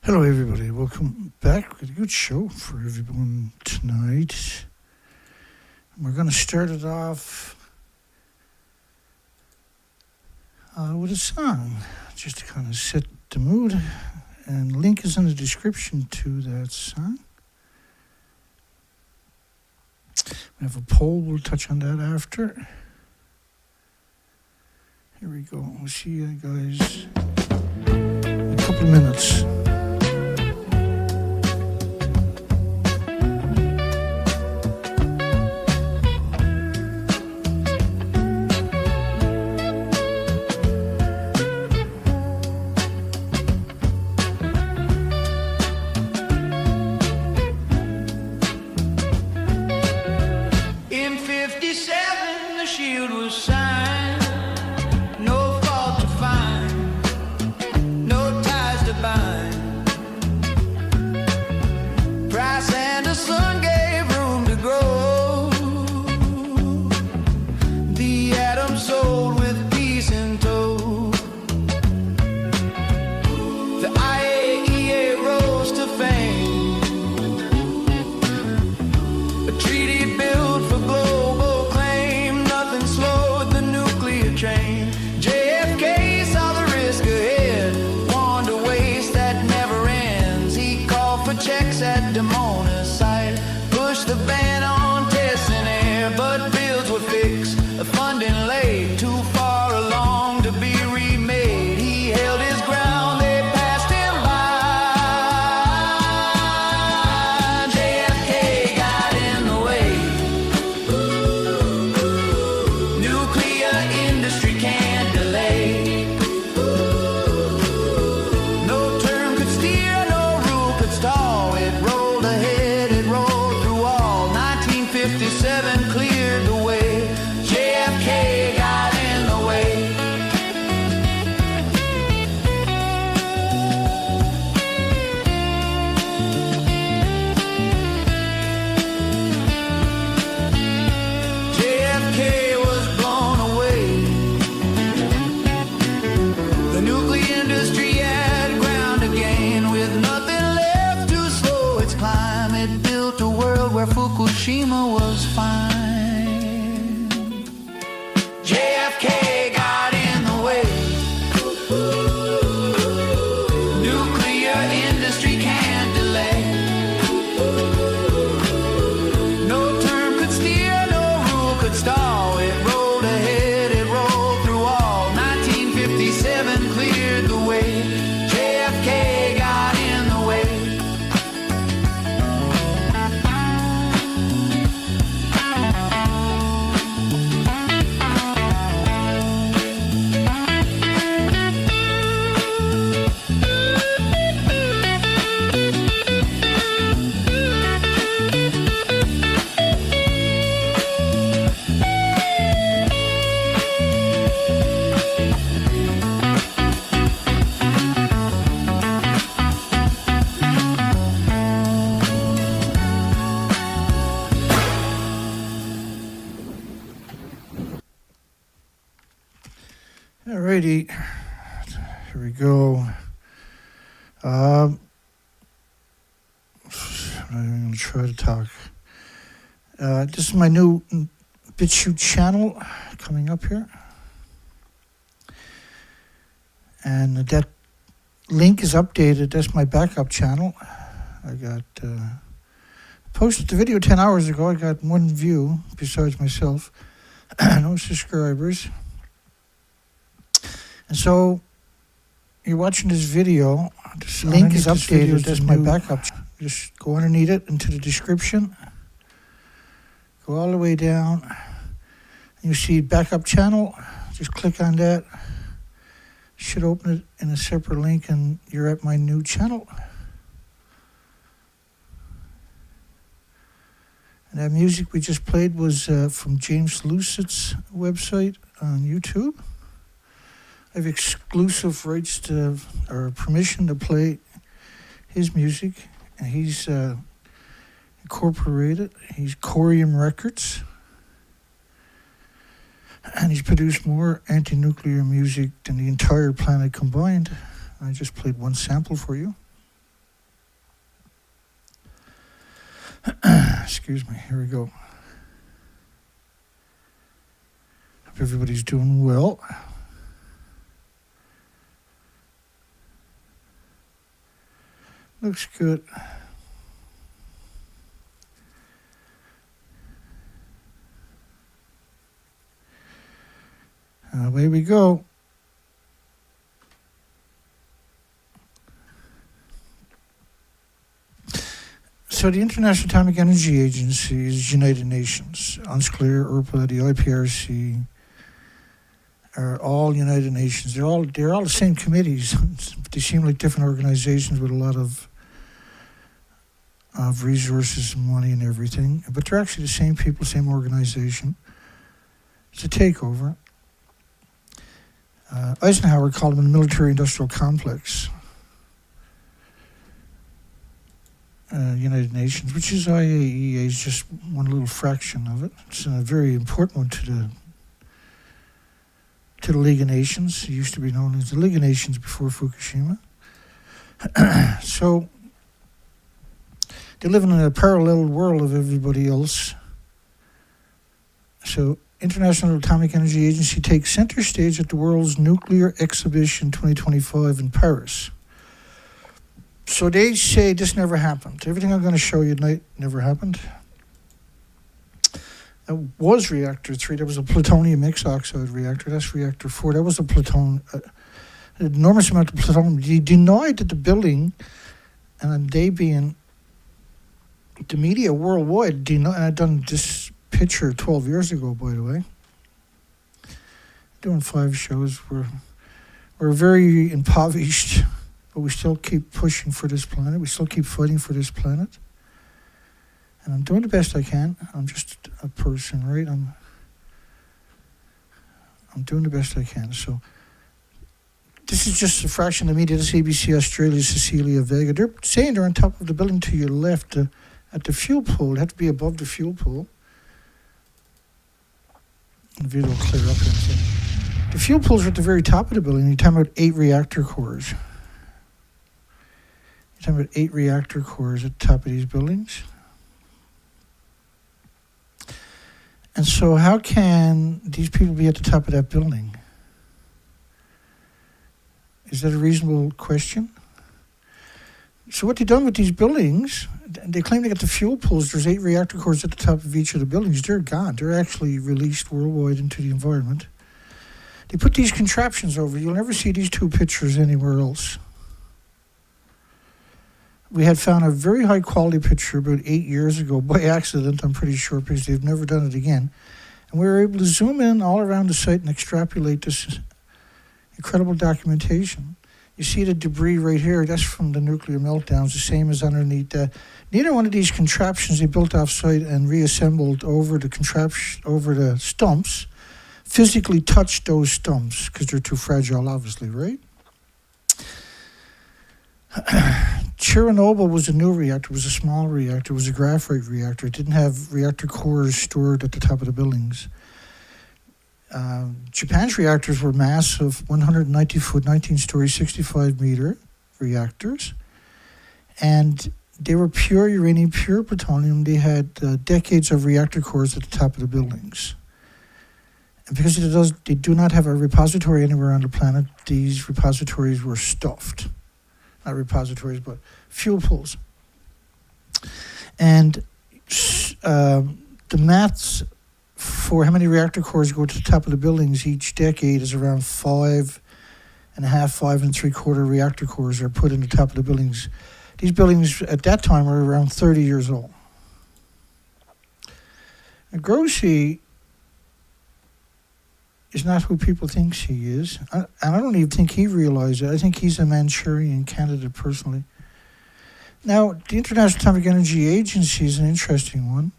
Hello everybody, welcome back with a good show for everyone tonight. We're going to start it off with a song, just to kind of set the mood, and link is in the description to that song. We have a poll, we'll touch on that after. Here we go, we'll see you guys in a couple of minutes. Fukushima was fine. JFK got in the way. Nuclear industry can't delay. No term could steer, no rule could stall. It rolled ahead, it rolled through all. 1957 cleared the way. JFK got in the way. Alrighty, here we go. I'm going to try to talk. This is my new BitChute channel coming up here. And that link is updated. That's my backup channel. I got posted the video 10 hours ago. I got one view besides myself. No subscribers. And so you're watching this video. This link is updated. That's my backup. Just go underneath it into the description. Go all the way down. And you see backup channel. Just click on that. Should open it in a separate link, and you're at my new channel. And that music we just played was from James Lucett's website on YouTube. I have exclusive rights to, or permission to play his music, and he's incorporated. He's Corium Records, and he's produced more anti-nuclear music than the entire planet combined. I just played one sample for you. Excuse me, here we go. Hope everybody's doing well. Looks good. Away we go. So the International Atomic Energy Agency is United Nations. UNSCLEAR, IRPA, the IPRC are all United Nations. They're all the same committees. They seem like different organizations with a lot of resources and money and everything. But they're actually the same people, same organization. It's a takeover. Eisenhower called them the military-industrial complex. United Nations, which is IAEA, is just one little fraction of it. It's a very important one to the League of Nations. It used to be known as the League of Nations before Fukushima. So they live in a parallel world of everybody else. So International Atomic Energy Agency takes center stage at the World's Nuclear Exhibition 2025 in Paris. So they say this never happened. Everything I'm going to show you tonight never happened. That was reactor 3. There was a plutonium mixed oxide reactor. That's reactor 4. That was a an enormous amount of plutonium. They denied that the building, and they being the media worldwide, denied. And I'd done this picture 12 years ago, by the way. Doing 5 shows. We're very impoverished. But we still keep pushing for this planet. We still keep fighting for this planet. And I'm doing the best I can. I'm just a person, right? I'm doing the best I can. So this is just a fraction of the media. This is ABC Australia, Cecilia Vega. They're saying they're on top of the building to your left at the fuel pool. They have to be above the fuel pool. The video will clear up. The fuel pools are at the very top of the building. You're talking about 8 reactor cores. Talking about 8 reactor cores at the top of these buildings. And so how can these people be at the top of that building? Is that a reasonable question? So what they've done with these buildings, they claim they got the fuel pools. There's 8 reactor cores at the top of each of the buildings. They're gone. They're actually released worldwide into the environment. They put these contraptions over. You'll never see these 2 pictures anywhere else. We had found a very high quality picture about 8 years ago by accident, I'm pretty sure, because they've never done it again. And we were able to zoom in all around the site and extrapolate this incredible documentation. You see the debris right here, that's from the nuclear meltdowns, the same as underneath that. Neither one of these contraptions they built off-site and reassembled over the stumps physically touched those stumps because they're too fragile, obviously, right? Chernobyl was a new reactor, it was a small reactor, it was a graphite reactor. It didn't have reactor cores stored at the top of the buildings. Japan's reactors were massive, 190-foot, 19-story, 65-meter reactors. And they were pure uranium, pure plutonium. They had decades of reactor cores at the top of the buildings. And because they do not have a repository anywhere on the planet, these repositories were stuffed. Not repositories, but fuel pools. And the maths for how many reactor cores go to the top of the buildings each decade is around 5 3/4 reactor cores are put in the top of the buildings. These buildings at that time were around 30 years old. Now, Grossi is not who people think he is. And I don't even think he realized it. I think he's a Manchurian candidate personally. Now, the International Atomic Energy Agency is an interesting one.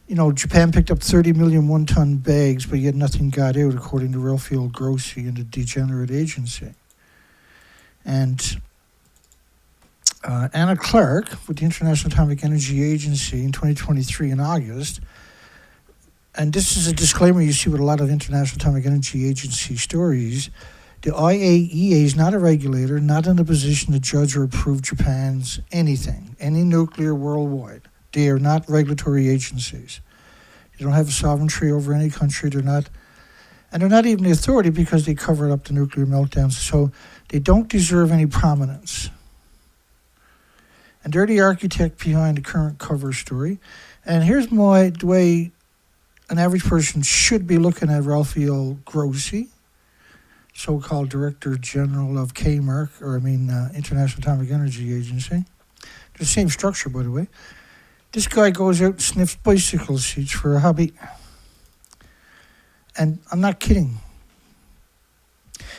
You know, Japan picked up 30 million one-ton bags, but yet nothing got out, according to Raphael Grossi and the degenerate agency. And Anna Clark, with the International Atomic Energy Agency in 2023 in August, and this is a disclaimer you see with a lot of International Atomic Energy Agency stories, the IAEA is not a regulator, not in a position to judge or approve Japan's anything, any nuclear worldwide. They are not regulatory agencies. They don't have a sovereignty over any country. They're not even the authority because they covered up the nuclear meltdowns. So they don't deserve any prominence. And they're the architect behind the current cover story. And here's the way an average person should be looking at Raphael Grossi, so-called Director General of International Atomic Energy Agency. The same structure, by the way. This guy goes out and sniffs bicycle seats for a hobby. And I'm not kidding.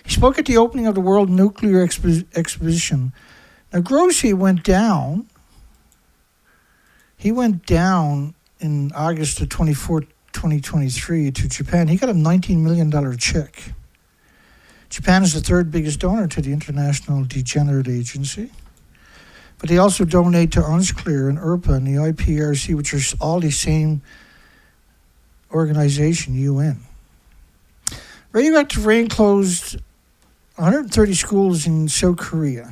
He spoke at the opening of the World Nuclear Exposition. Now, Grossi went down. He went down in August of 2023 to Japan. He got a $19 million check. Japan is the third biggest donor to the International Degenerate Agency. But they also donate to UNSCLEAR and IRPA and the IPRC, which are all the same organization, UN. Radioactive rain closed 130 schools in South Korea.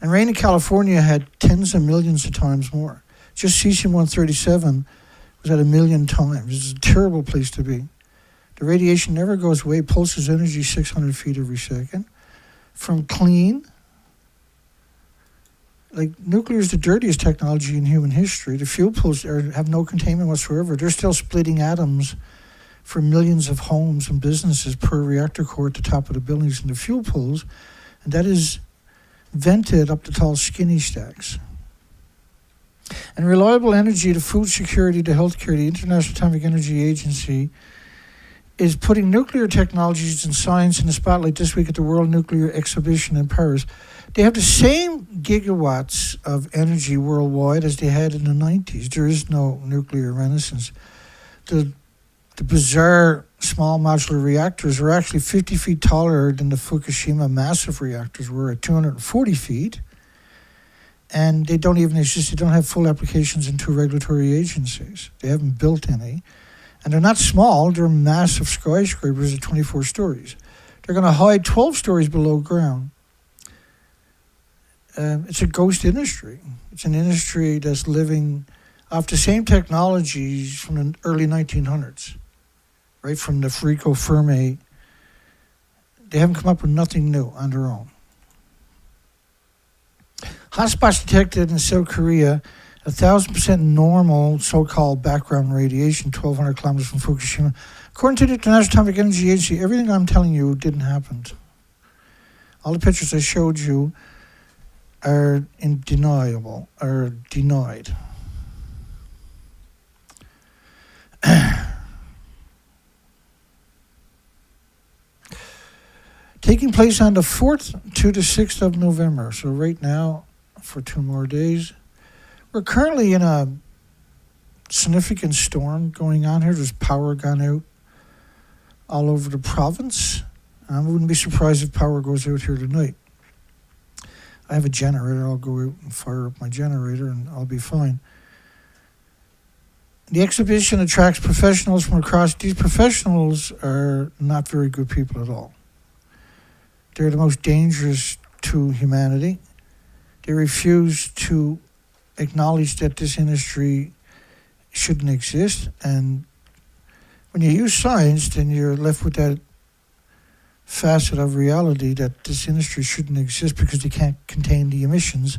And rain in California had tens of millions of times more. Just cesium-137 was at 1 million times. It's a terrible place to be. The radiation never goes away, pulses energy 600 feet every second. From clean, like nuclear is the dirtiest technology in human history. The fuel pools have no containment whatsoever. They're still splitting atoms for millions of homes and businesses per reactor core at the top of the buildings in the fuel pools. And that is vented up the tall skinny stacks. And reliable energy, the food security, the healthcare, the International Atomic Energy Agency is putting nuclear technologies and science in the spotlight this week at the World Nuclear Exhibition in Paris. They have the same gigawatts of energy worldwide as they had in the 90s. There is no nuclear renaissance. The bizarre small modular reactors are actually 50 feet taller than the Fukushima massive reactors were at 240 feet. And they don't even exist. They don't have full applications in 2 regulatory agencies. They haven't built any. And they're not small. They're massive skyscrapers at 24 stories. They're going to hide 12 stories below ground. It's a ghost industry. It's an industry that's living off the same technologies from the early 1900s, right from the Frico Fermi. They haven't come up with nothing new on their own. Hotspots detected in South Korea, 1,000% normal so-called background radiation, 1,200 kilometers from Fukushima. According to the International Atomic Energy Agency, everything I'm telling you didn't happen. All the pictures I showed you are denied. Taking place on the 4th to the 6th of November. So right now, for 2 more days. We're currently in a significant storm going on here. There's power gone out all over the province. I wouldn't be surprised if power goes out here tonight. I have a generator. I'll go out and fire up my generator and I'll be fine. The exhibition attracts professionals from across. These professionals are not very good people at all. They're the most dangerous to humanity. They refuse to acknowledge that this industry shouldn't exist. And when you use science, then you're left with that facet of reality that this industry shouldn't exist because they can't contain the emissions.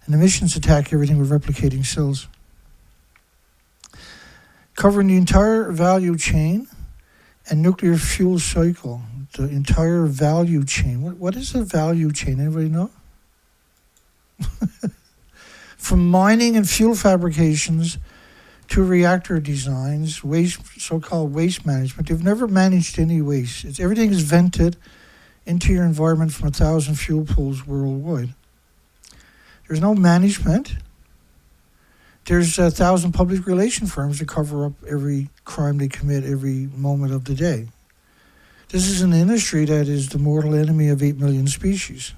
And emissions attack everything with replicating cells. Covering the entire value chain and nuclear fuel cycle. The entire value chain. What is the value chain? Anybody know? From mining and fuel fabrications to reactor designs, waste, so-called waste management. They've never managed any waste. Everything is vented into your environment from 1,000 fuel pools worldwide. There's no management. There's 1,000 public relation firms that cover up every crime they commit every moment of the day. This is an industry that is the mortal enemy of 8 million species.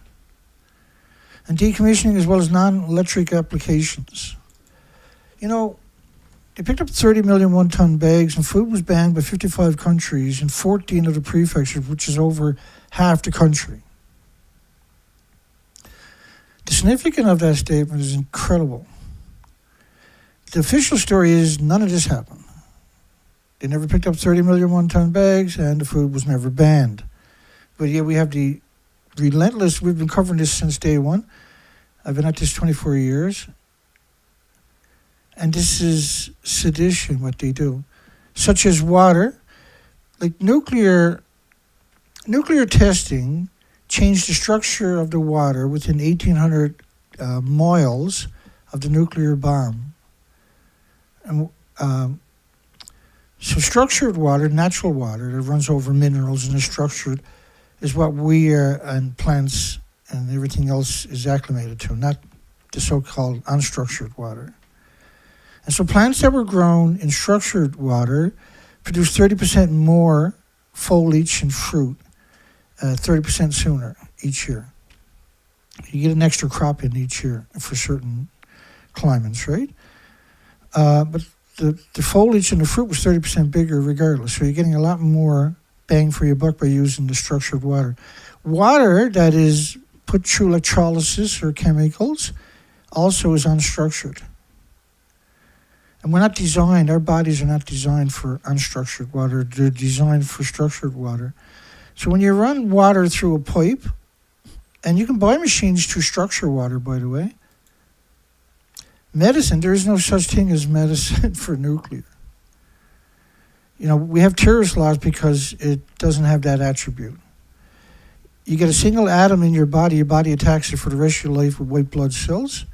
And decommissioning as well as non-electric applications. You know, they picked up 30 million one-ton bags and food was banned by 55 countries in 14 of the prefectures, which is over half the country. The significance of that statement is incredible. The official story is none of this happened. They never picked up 30 million one-ton bags, and the food was never banned. But yeah, we have the relentless, we've been covering this since day one. I've been at this 24 years. And this is sedition, what they do. Such as water, like nuclear testing changed the structure of the water within 1,800 miles of the nuclear bomb. And so structured water, natural water that runs over minerals and is structured, is what we and plants and everything else is acclimated to, not the so-called unstructured water. And so plants that were grown in structured water produce 30% more foliage and fruit, 30% sooner each year. You get an extra crop in each year for certain climates, right? But the foliage and the fruit was 30% bigger regardless. So you're getting a lot more bang for your buck by using the structured water. Water that is put through electrolysis or chemicals also is unstructured. And we're not designed, our bodies are not designed for unstructured water. They're designed for structured water. So when you run water through a pipe, and you can buy machines to structure water, by the way. Medicine, there is no such thing as medicine for nuclear. You know, we have terrorist laws because it doesn't have that attribute. You get a single atom in your body attacks it for the rest of your life with white blood cells.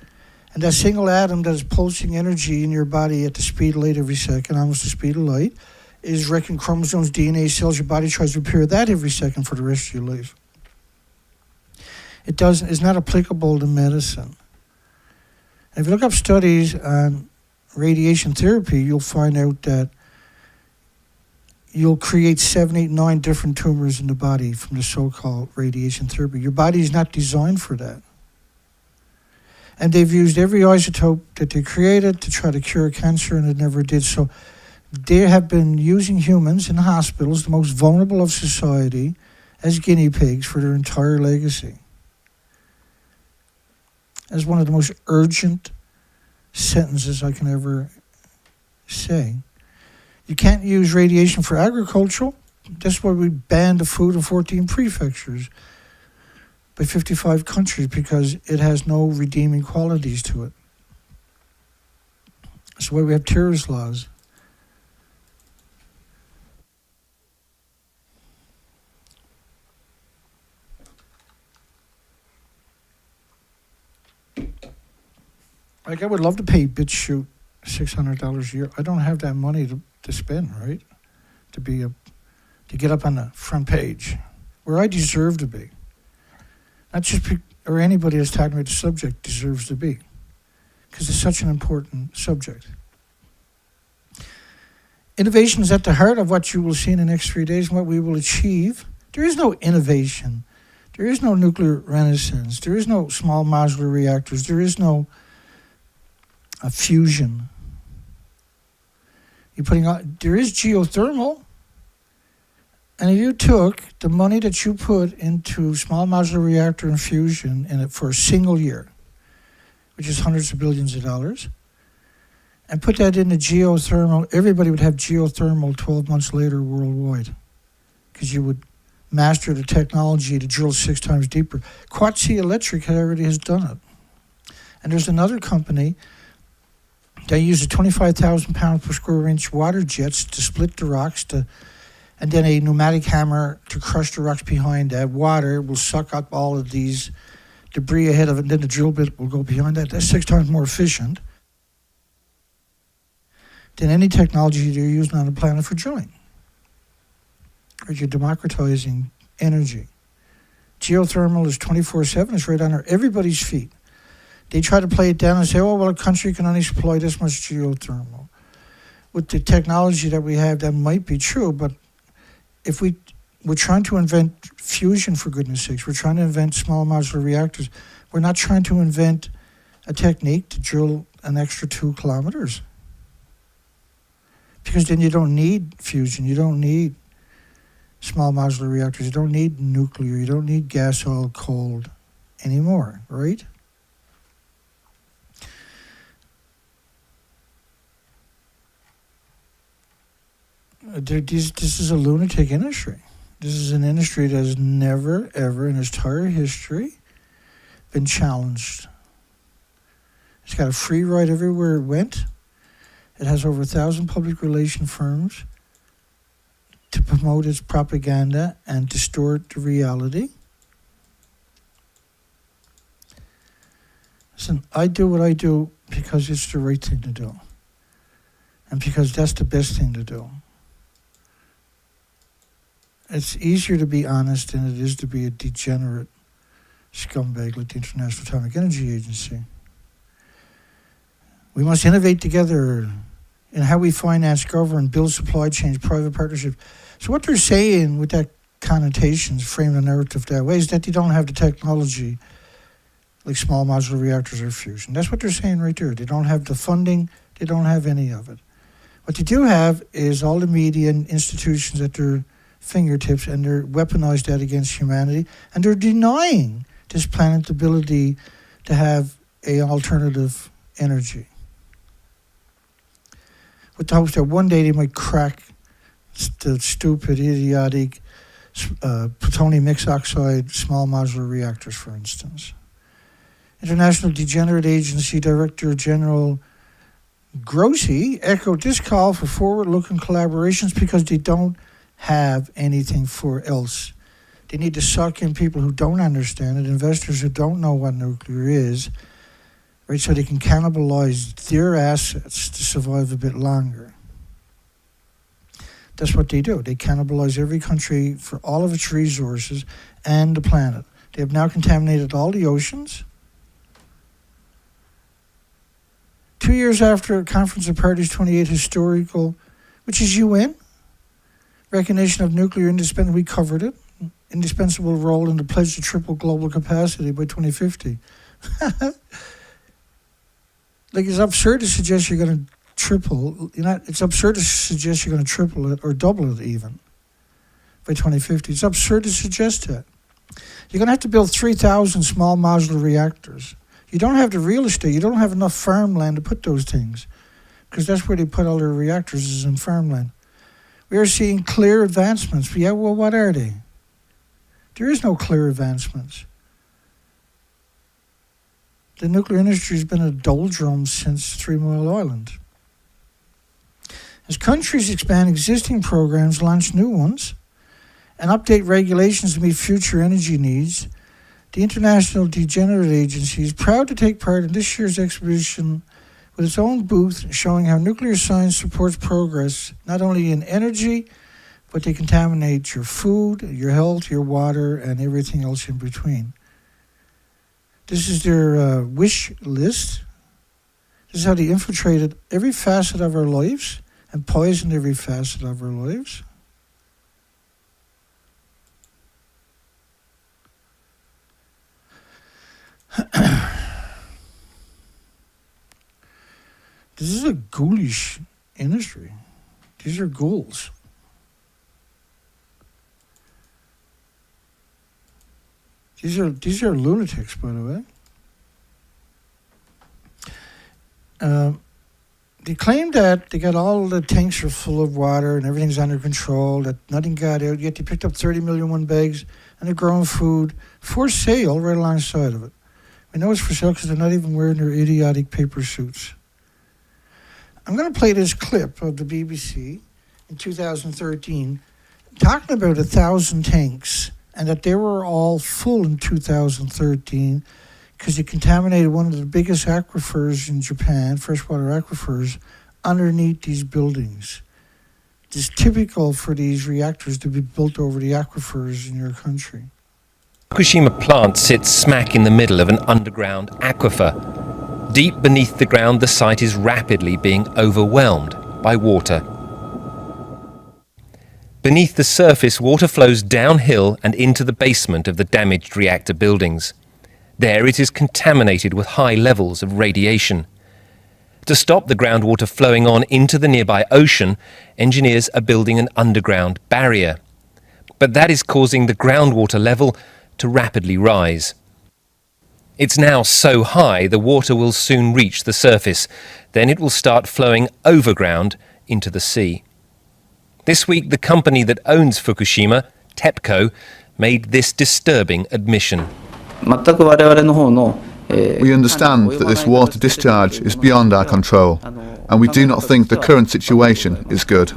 And that single atom that is pulsing energy in your body at the speed of light every second, almost the speed of light, is wrecking chromosomes, DNA cells. Your body tries to repair that every second for the rest of your life. It's not applicable to medicine. And if you look up studies on radiation therapy, you'll find out that you'll create 7, 8, 9 different tumors in the body from the so-called radiation therapy. Your body is not designed for that. And they've used every isotope that they created to try to cure cancer, and it never did. So they have been using humans in hospitals, the most vulnerable of society, as guinea pigs for their entire legacy. As one of the most urgent sentences I can ever say. You can't use radiation for agricultural. That's why we banned the food of 14 prefectures by 55 countries, because it has no redeeming qualities to it. That's why we have terrorist laws. Like, I would love to pay BitChute $600 a year. I don't have that money to spend, right? To get up on the front page, where I deserve to be. Not just or anybody that's talking about the subject deserves to be, because it's such an important subject. Innovation is at the heart of what you will see in the next 3 days and what we will achieve. There is no innovation. There is no nuclear renaissance. There is no small modular reactors. There is no fusion. There is geothermal. And if you took the money that you put into small modular reactor and fusion in it for a single year, which is hundreds of billions of dollars, and put that into geothermal, everybody would have geothermal 12 months later worldwide, because you would master the technology to drill 6 times deeper. Quatsi Electric already has done it. And there's another company that uses 25,000 pounds per square inch water jets to split the rocks, and then a pneumatic hammer to crush the rocks behind that. Water will suck up all of these debris ahead of it, and then the drill bit will go behind that. That's 6 times more efficient than any technology they're using on the planet for drilling. Or you're democratizing energy. Geothermal is 24/7. It's right under everybody's feet. They try to play it down and say, oh, well, a country can only supply this much geothermal. With the technology that we have, that might be true, but if we're trying to invent fusion, for goodness sakes, we're trying to invent small modular reactors. We're not trying to invent a technique to drill an extra 2 kilometers. Because then you don't need fusion, you don't need small modular reactors, you don't need nuclear, you don't need gas, oil, coal anymore, right? This is a lunatic industry. This is an industry that has never, ever in its entire history been challenged. It's got a free ride everywhere it went. It has over 1,000 public relation firms to promote its propaganda and distort the reality. Listen, I do what I do because it's the right thing to do. And because that's the best thing to do. It's easier to be honest than it is to be a degenerate scumbag like the International Atomic Energy Agency. We must innovate together in how we finance, govern, build supply chains, private partnerships. So what they're saying with that connotations, frame the narrative that way, is that they don't have the technology like small modular reactors or fusion. That's what they're saying right there. They don't have the funding. They don't have any of it. What they do have is all the media and institutions at their fingertips, and they're weaponized that against humanity, and they're denying this planet's ability to have an alternative energy, with the hopes that one day they might crack the stupid, idiotic plutonium mixed oxide small modular reactors, for instance. International Degenerate Agency Director General Grossi echoed this call for forward-looking collaborations because they don't have anything for else. They need to suck in people who don't understand it, investors who don't know what nuclear is, right, so they can cannibalize their assets to survive a bit longer. That's what they do. They cannibalize every country for all of its resources and the planet. They have now contaminated all the oceans. 2 years after Conference of Parties 28 historical, which is UN, recognition of nuclear independence, we covered it, indispensable role in the pledge to triple global capacity by 2050. Like, it's absurd to suggest you're going to triple, it's absurd to suggest you're going to triple it or double it even by 2050. It's absurd to suggest that. You're going to have to build 3,000 small modular reactors. You don't have the real estate. You don't have enough farmland to put those things, because that's where they put all their reactors, is in farmland. We are seeing clear advancements. Yeah, well, what are they? There is no clear advancements. The nuclear industry has been a doldrums since 3 Mile Island. As countries expand existing programs, launch new ones, and update regulations to meet future energy needs, the International Degenerate Agency is proud to take part in this year's exhibition with its own booth showing how nuclear science supports progress not only in energy, but they contaminate your food, your health, your water, and everything else in between. This is their wish list. This is how they infiltrated every facet of our lives and poisoned every facet of our lives. This is a ghoulish industry. These are ghouls. These are lunatics, by the way. They claim that they got all the tanks are full of water and everything's under control, that nothing got out, yet they picked up 30 million bags and they're growing food for sale right alongside of it. We know it's for sale because they're not even wearing their idiotic paper suits. I'm going to play this clip of the BBC in 2013 talking about 1,000 tanks and that they were all full in 2013 because they contaminated one of the biggest aquifers in Japan, freshwater aquifers, underneath these buildings. It's typical for these reactors to be built over the aquifers in your country. Fukushima plant sits smack in the middle of an underground aquifer. Deep beneath the ground, the site is rapidly being overwhelmed by water. Beneath the surface, water flows downhill and into the basement of the damaged reactor buildings. There it is contaminated with high levels of radiation. To stop the groundwater flowing on into the nearby ocean, engineers are building an underground barrier. But that is causing the groundwater level to rapidly rise. It's now so high the water will soon reach the surface. Then it will start flowing overground into the sea. This week, the company that owns Fukushima, TEPCO, made this disturbing admission. We understand that this water discharge is beyond our control, and we do not think the current situation is good.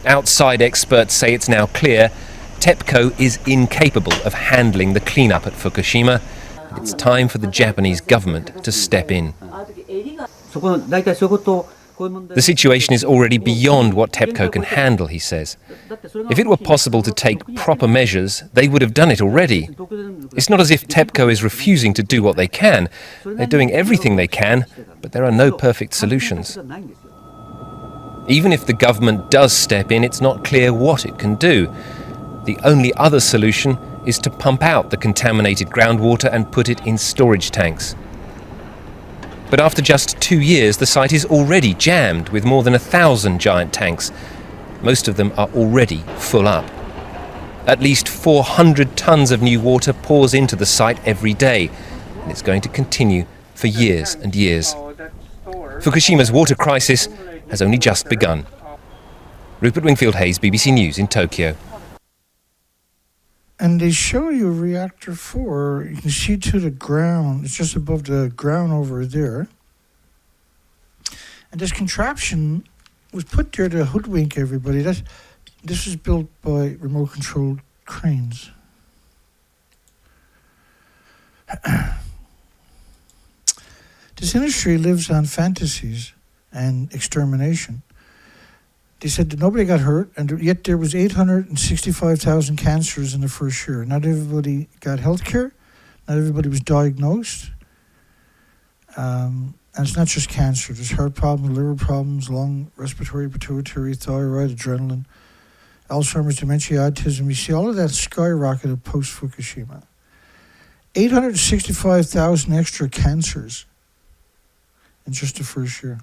Outside experts say it's now clear TEPCO is incapable of handling the cleanup at Fukushima. It's time for the Japanese government to step in. The situation is already beyond what TEPCO can handle, he says. If it were possible to take proper measures, they would have done it already. It's not as if TEPCO is refusing to do what they can. They're doing everything they can, but there are no perfect solutions. Even if the government does step in, it's not clear what it can do. The only other solution is to pump out the contaminated groundwater and put it in storage tanks. But after just 2 years, the site is already jammed with more than 1,000 giant tanks. Most of them are already full up. At least 400 tons of new water pours into the site every day, and it's going to continue for years and years. Fukushima's water crisis has only just begun. Rupert Wingfield-Hayes, BBC News in Tokyo. And they show you reactor 4. You can see to the ground. It's just above the ground over there. And this contraption was put there to hoodwink everybody. This was built by remote-controlled cranes. This industry lives on fantasies and extermination. They said that nobody got hurt, and yet there was 865,000 cancers in the first year. Not everybody got health care. Not everybody was diagnosed. And it's not just cancer. There's heart problems, liver problems, lung, respiratory, pituitary, thyroid, adrenaline, Alzheimer's, dementia, autism. You see all of that skyrocketed post-Fukushima. 865,000 extra cancers in just the first year.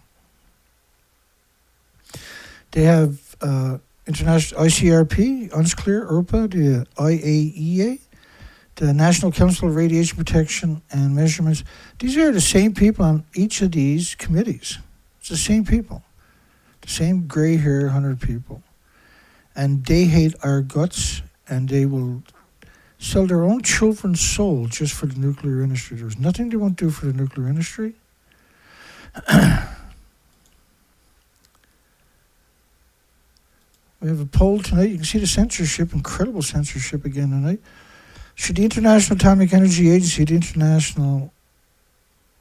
They have international ICRP, UNSCLEAR, IRPA, the IAEA, the National Council of Radiation Protection and Measurements. These are the same people on each of these committees. It's the same people. The same gray hair 100 people. And they hate our guts, and they will sell their own children's soul just for the nuclear industry. There's nothing they won't do for the nuclear industry. We have a poll tonight. You can see the censorship, incredible censorship again tonight. Should the International Atomic Energy Agency, the International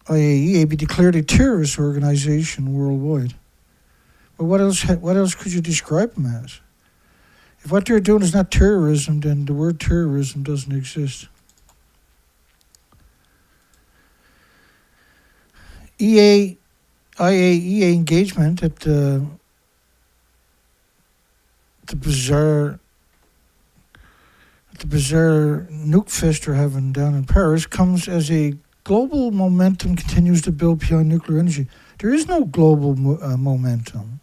IAEA, be declared a terrorist organization worldwide? But what else could you describe them as? If what they're doing is not terrorism, then the word terrorism doesn't exist. IAEA engagement at the bizarre nuke fest they're having down in Paris comes as a global momentum continues to build behind nuclear energy. There is no global momentum.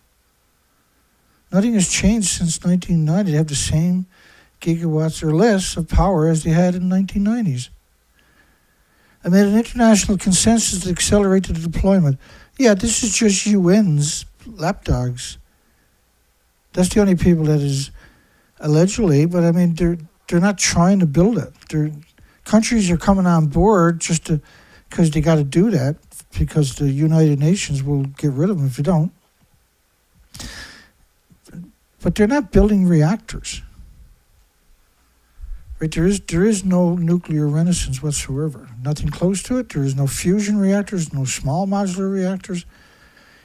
Nothing has changed since 1990. They have the same gigawatts or less of power as they had in the 1990s. Amid an international consensus to accelerate the deployment. Yeah, this is just UN's lapdogs. That's the only people that is allegedly, but I mean, they're not trying to build it. Countries are coming on board just because they got to do that, because the United Nations will get rid of them if you don't. But they're not building reactors. Right? There is no nuclear renaissance whatsoever. Nothing close to it. There is no fusion reactors, no small modular reactors.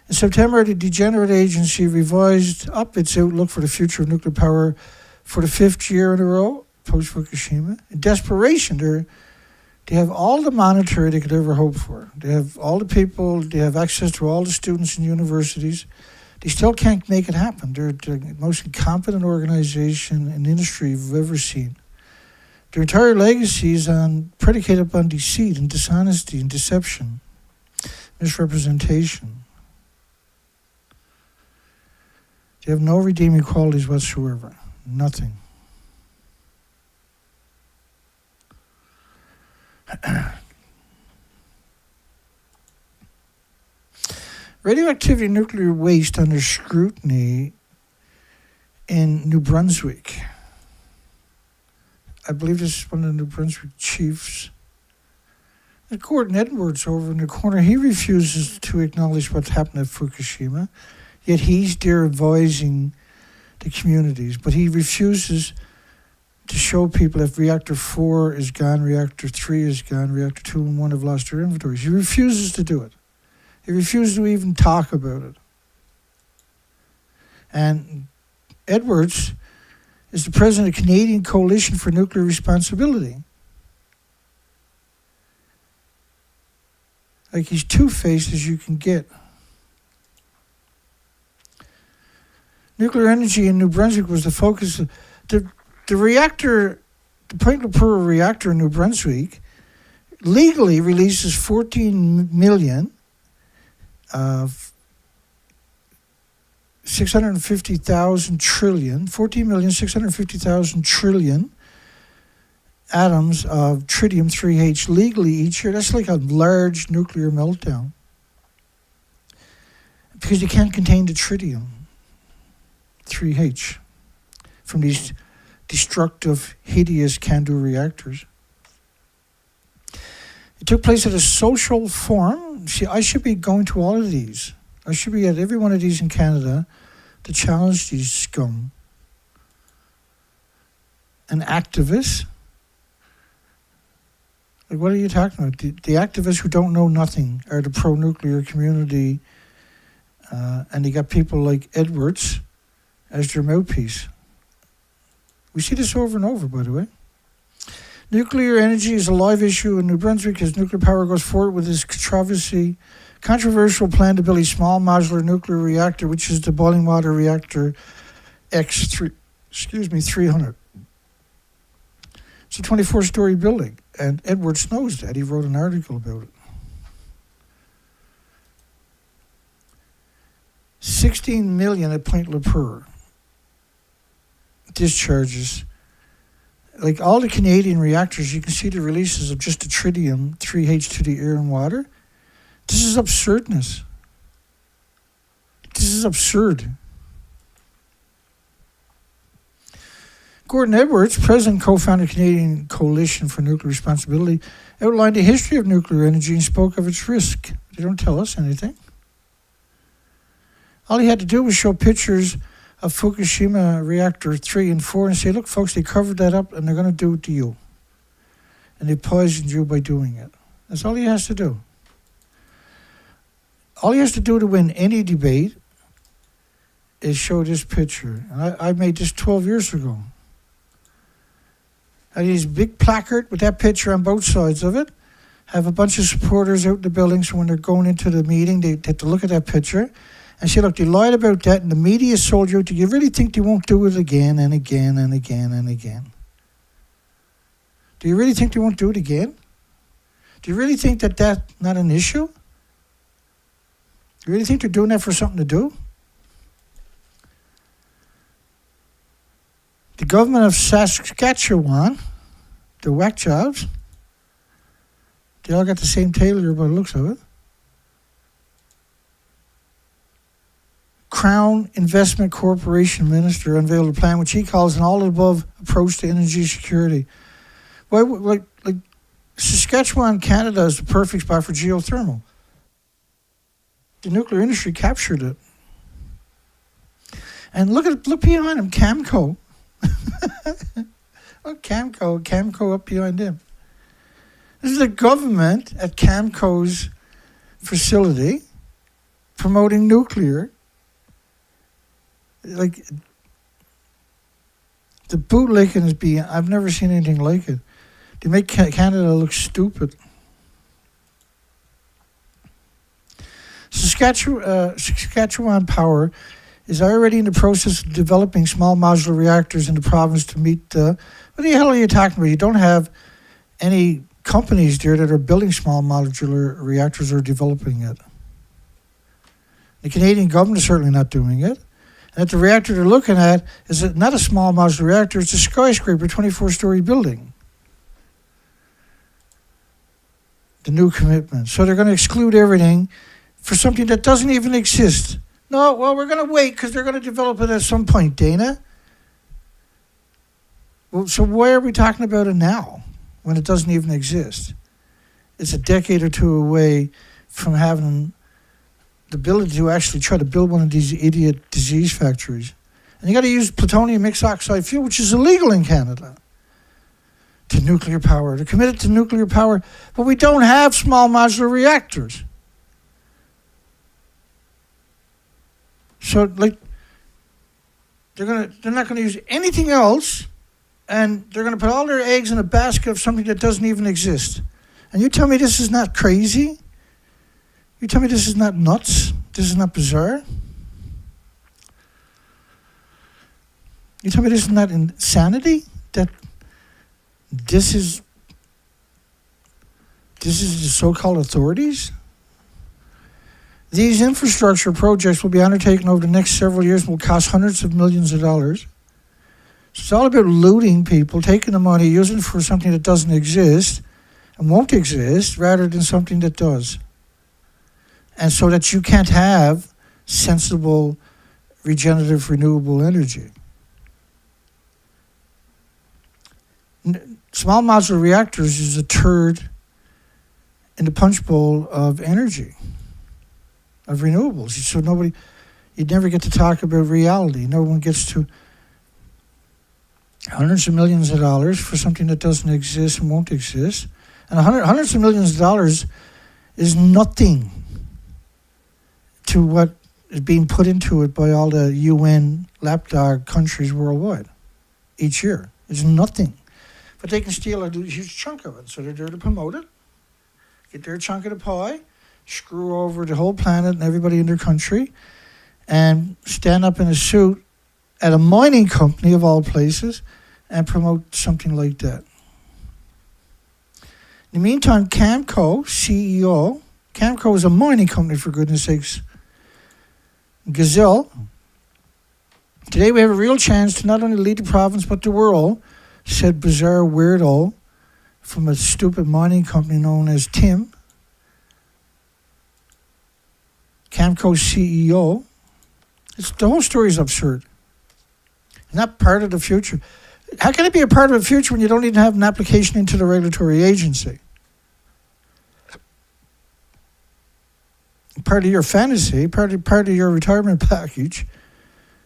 In September, the Degenerate Agency revised up its outlook for the future of nuclear power for the 5th year in a row, post-Fukushima. In desperation, they have all the monetary they could ever hope for. They have all the people, they have access to all the students in universities. They still can't make it happen. They're the most incompetent organization in industry you've ever seen. Their entire legacy is predicated upon deceit and dishonesty and deception, misrepresentation. They have no redeeming qualities whatsoever. Nothing. Radioactivity nuclear waste under scrutiny in New Brunswick. I believe this is one of the New Brunswick chiefs. Gordon Edwards over in the corner, he refuses to acknowledge what happened at Fukushima, yet he's there advising the communities. But he refuses to show people if reactor 4 is gone, reactor 3 is gone, reactor 2 and 1 have lost their inventories. He refuses to do it. He refuses to even talk about it. And Edwards is the president of the Canadian Coalition for Nuclear Responsibility. Like, he's two-faced as you can get. Nuclear energy in New Brunswick was the focus of the reactor, the Point Lepreau reactor in New Brunswick legally releases 14 million of 650,000 trillion, 14,650,000 trillion atoms of tritium-3H legally each year. That's like a large nuclear meltdown. Because you can't contain the tritium-3H from these destructive, hideous CANDU reactors. It took place at a social forum. See, I should be going to all of these. I should be at every one of these in Canada to challenge these scum. And activists. Like, what are you talking about? The activists who don't know nothing are the pro-nuclear community, and you got people like Edwards as their mouthpiece. We see this over and over, by the way. Nuclear energy is a live issue in New Brunswick as nuclear power goes forward with this controversial plan to build a small modular nuclear reactor, which is the boiling water reactor X3, 300. It's a 24-story building, and Edwards knows that. He wrote an article about it. 16 million at Point Lepreau discharges. Like all the Canadian reactors, you can see the releases of just the tritium-3H to the air and water. This is absurdness. This is absurd. Gordon Edwards, president and co-founder of the Canadian Coalition for Nuclear Responsibility, outlined the history of nuclear energy and spoke of its risk. They don't tell us anything. All he had to do was show pictures of Fukushima reactor 3 and 4 and say, look, folks, they covered that up and they're going to do it to you. And they poisoned you by doing it. That's all he has to do. All he has to do to win any debate is show this picture. And I made this 12 years ago. I had this big placard with that picture on both sides of it. Have a bunch of supporters out in the building, so when they're going into the meeting, they have to look at that picture and say, look, they lied about that, and the media sold you. Do you really think they won't do it again and again and again and again? Do you really think they won't do it again? Do you really think that that's not an issue? Do you really think they're doing that for something to do? The government of Saskatchewan, the whack jobs, they all got the same tailor by the looks of it. Crown Investment Corporation Minister unveiled a plan which he calls an all-above approach to energy security. Why, like Saskatchewan, Canada is the perfect spot for geothermal. The nuclear industry captured it. And look behind him, Camco. Look, Camco up behind him. This is the government at Camco's facility promoting nuclear. Like, the bootlicking is beyond. I've never seen anything like it. They make Canada look stupid. Saskatchewan Power is already in the process of developing small modular reactors in the province to meet the... What the hell are you talking about? You don't have any companies there that are building small modular reactors or developing it. The Canadian government is certainly not doing it. And that the reactor they're looking at is not a small modular reactor, it's a skyscraper, 24-story building. The new commitment. So they're going to exclude everything for something that doesn't even exist. No, well, we're going to wait because they're going to develop it at some point, Dana. Well, so why are we talking about it now when it doesn't even exist? It's a decade or two away from having the ability to actually try to build one of these idiot disease factories. And you got to use plutonium mixed oxide fuel, which is illegal in Canada, to nuclear power. They're committed to nuclear power, but we don't have small modular reactors. So, like, they're not going to use anything else, and they're going to put all their eggs in a basket of something that doesn't even exist. And you tell me this is not crazy? You tell me this is not nuts? This is not bizarre? You tell me this is not insanity? That this is the so-called authorities? These infrastructure projects will be undertaken over the next several years and will cost hundreds of millions of dollars. So it's all about looting people, taking the money, using it for something that doesn't exist and won't exist, rather than something that does. And so that you can't have sensible, regenerative, renewable energy. Small modular reactors is a turd in the punch bowl of energy, of renewables. So you'd never get to talk about reality. No one gets to hundreds of millions of dollars for something that doesn't exist and won't exist. And hundreds of millions of dollars is nothing to what is being put into it by all the UN lapdog countries worldwide each year. It's nothing. But they can steal a huge chunk of it. So they're there to promote it, get their chunk of the pie, screw over the whole planet and everybody in their country, and stand up in a suit at a mining company of all places and promote something like that. In the meantime, Camco CEO, Camco is a mining company, for goodness sakes, Gazelle. Today we have a real chance to not only lead the province but the world, said bizarre weirdo from a stupid mining company known as Tim. Camco's CEO. The whole story is absurd. Not part of the future. How can it be a part of the future when you don't even have an application into the regulatory agency? Part of your fantasy, part of your retirement package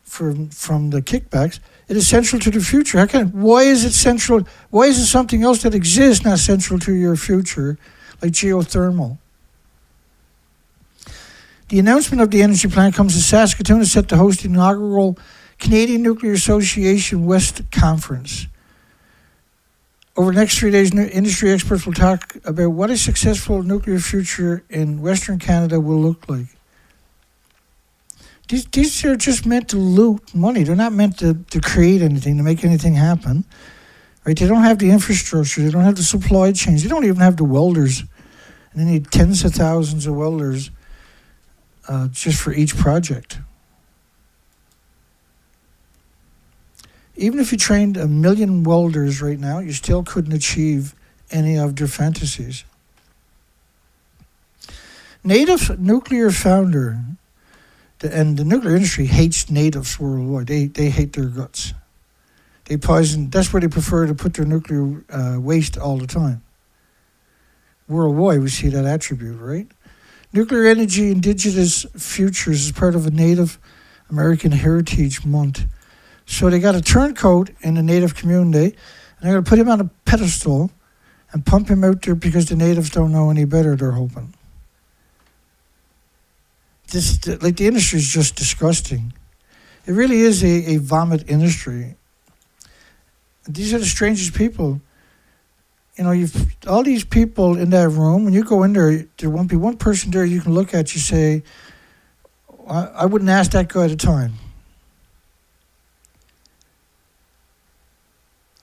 from the kickbacks, it is central to the future. Why is it central? Why is it something else that exists not central to your future, like geothermal? The announcement of the energy plan comes as Saskatoon is set to host the inaugural Canadian Nuclear Association West Conference. Over the next 3 days, industry experts will talk about what a successful nuclear future in Western Canada will look like. These are just meant to loot money. They're not meant to create anything, to make anything happen. Right? They don't have the infrastructure. They don't have the supply chains. They don't even have the welders. And they need tens of thousands of welders just for each project. Even if you trained 1 million welders right now, you still couldn't achieve any of their fantasies. Native nuclear founder, and the nuclear industry hates natives worldwide. They hate their guts. They poison. That's where they prefer to put their nuclear waste all the time. Worldwide, we see that attribute, right? Nuclear energy indigenous futures is part of a Native American Heritage Month. So they got a turncoat in the Native community, and they're going to put him on a pedestal and pump him out there because the natives don't know any better, they're hoping. The industry is just disgusting. It really is a vomit industry. These are the strangest people. You know, you've all these people in that room. When you go in there won't be one person there you can look at. You say, I wouldn't ask that guy at a time.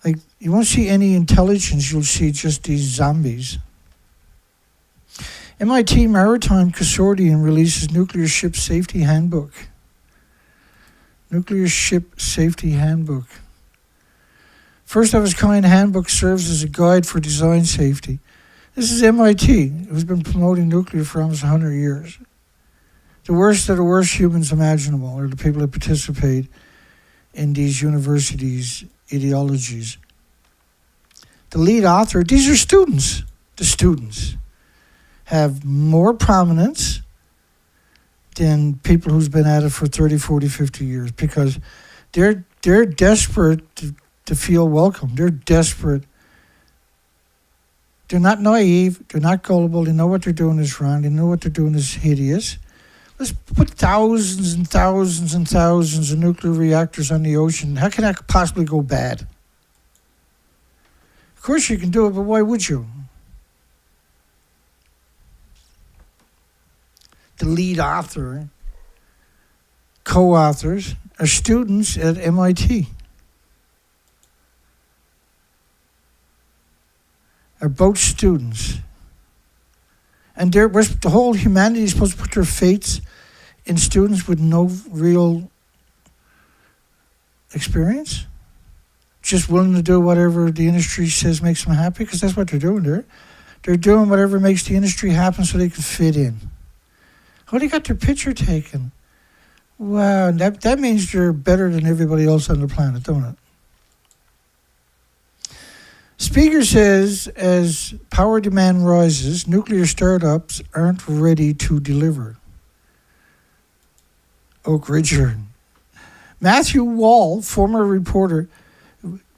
Like, you won't see any intelligence. You'll see just these zombies. MIT Maritime Consortium releases Nuclear Ship Safety Handbook. Nuclear Ship Safety Handbook. First of its kind handbook serves as a guide for design safety. This is MIT, who's been promoting nuclear for almost 100 years. The worst of the worst humans imaginable are the people that participate in these universities' ideologies. The lead author, these are students. The students have more prominence than people who's been at it for 30, 40, 50 years because they're desperate to feel welcome. They're desperate. They're not naive. They're not gullible. They know what they're doing is wrong. They know what they're doing is hideous. Let's put thousands and thousands and thousands of nuclear reactors on the ocean. How can that possibly go bad? Of course you can do it, but why would you? The lead author, co-authors, are students at MIT. Are both students. And the whole humanity is supposed to put their fates in students with no real experience? Just willing to do whatever the industry says makes them happy? Because that's what they're doing there. They're doing whatever makes the industry happen so they can fit in. Oh, they got their picture taken. Wow, that means they're better than everybody else on the planet, don't it? Speaker says, as power demand rises, nuclear startups aren't ready to deliver. Oak Ridger. Matthew Wall, former reporter.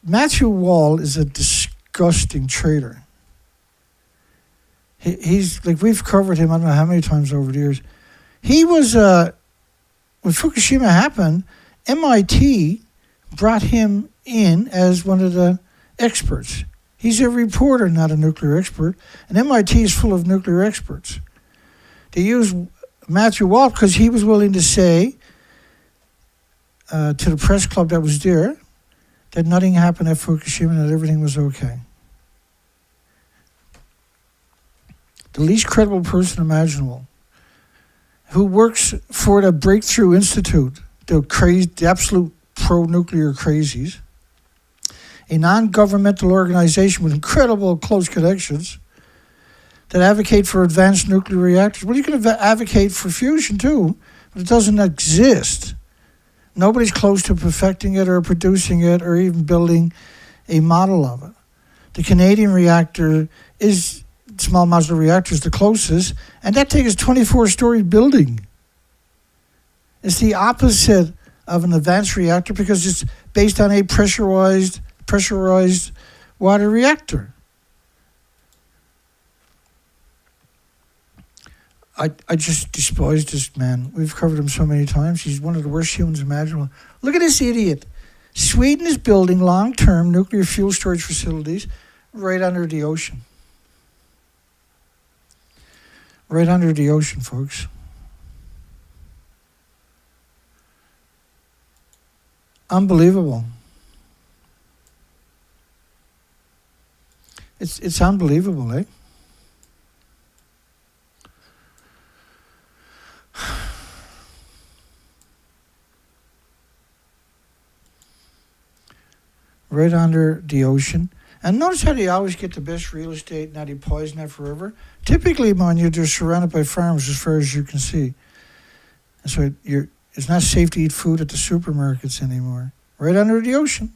Matthew Wall is a disgusting traitor. He's, like, we've covered him, I don't know how many times over the years. He was, when Fukushima happened, MIT brought him in as one of the experts. He's a reporter, not a nuclear expert. And MIT is full of nuclear experts. They used Matthew Wall because he was willing to say to the press club that was there that nothing happened at Fukushima and that everything was okay. The least credible person imaginable, who works for the Breakthrough Institute, the absolute pro-nuclear crazies, a non-governmental organization with incredible close connections that advocate for advanced nuclear reactors. Well, you can advocate for fusion too, but it doesn't exist. Nobody's close to perfecting it or producing it or even building a model of it. The Canadian reactor is, small modular reactor is the closest, and that thing is a 24-story building. It's the opposite of an advanced reactor because it's based on a pressurized water reactor. I just despise this man. We've covered him so many times. He's one of the worst humans imaginable. Look at this idiot. Sweden is building long-term nuclear fuel storage facilities right under the ocean. Right under the ocean, folks. Unbelievable. It's unbelievable, eh? Right under the ocean. And notice how they always get the best real estate and how they poison that forever. Typically, man, they're surrounded by farms as far as you can see. And so it's not safe to eat food at the supermarkets anymore. Right under the ocean.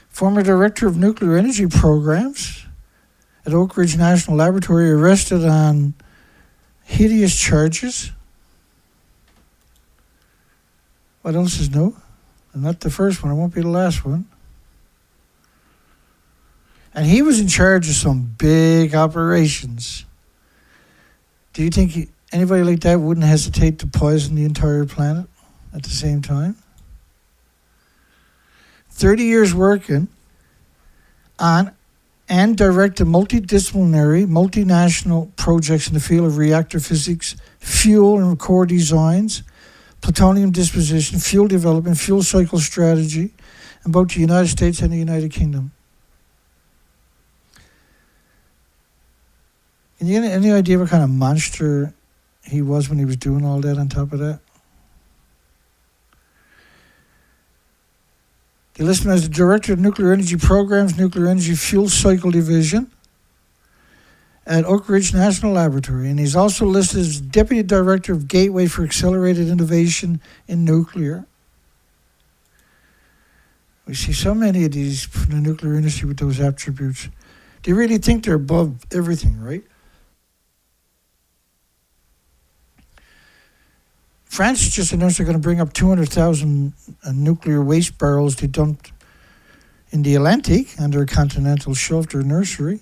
Former director of nuclear energy programs at Oak Ridge National Laboratory arrested on hideous charges. What else is new? Not the first one. It won't be the last one. And he was in charge of some big operations. Do you think anybody like that wouldn't hesitate to poison the entire planet at the same time? 30 years working on and directed multidisciplinary, multinational projects in the field of reactor physics, fuel and core designs, plutonium disposition, fuel development, fuel cycle strategy, in both the United States and the United Kingdom. Can you get any idea what kind of monster he was when he was doing all that on top of that? They list him as the Director of Nuclear Energy Programs, Nuclear Energy Fuel Cycle Division at Oak Ridge National Laboratory. And he's also listed as Deputy Director of Gateway for Accelerated Innovation in Nuclear. We see so many of these from the nuclear industry with those attributes. They really think they're above everything, right? France just announced they're going to bring up 200,000 nuclear waste barrels they dumped in the Atlantic under a continental shelf, their nursery,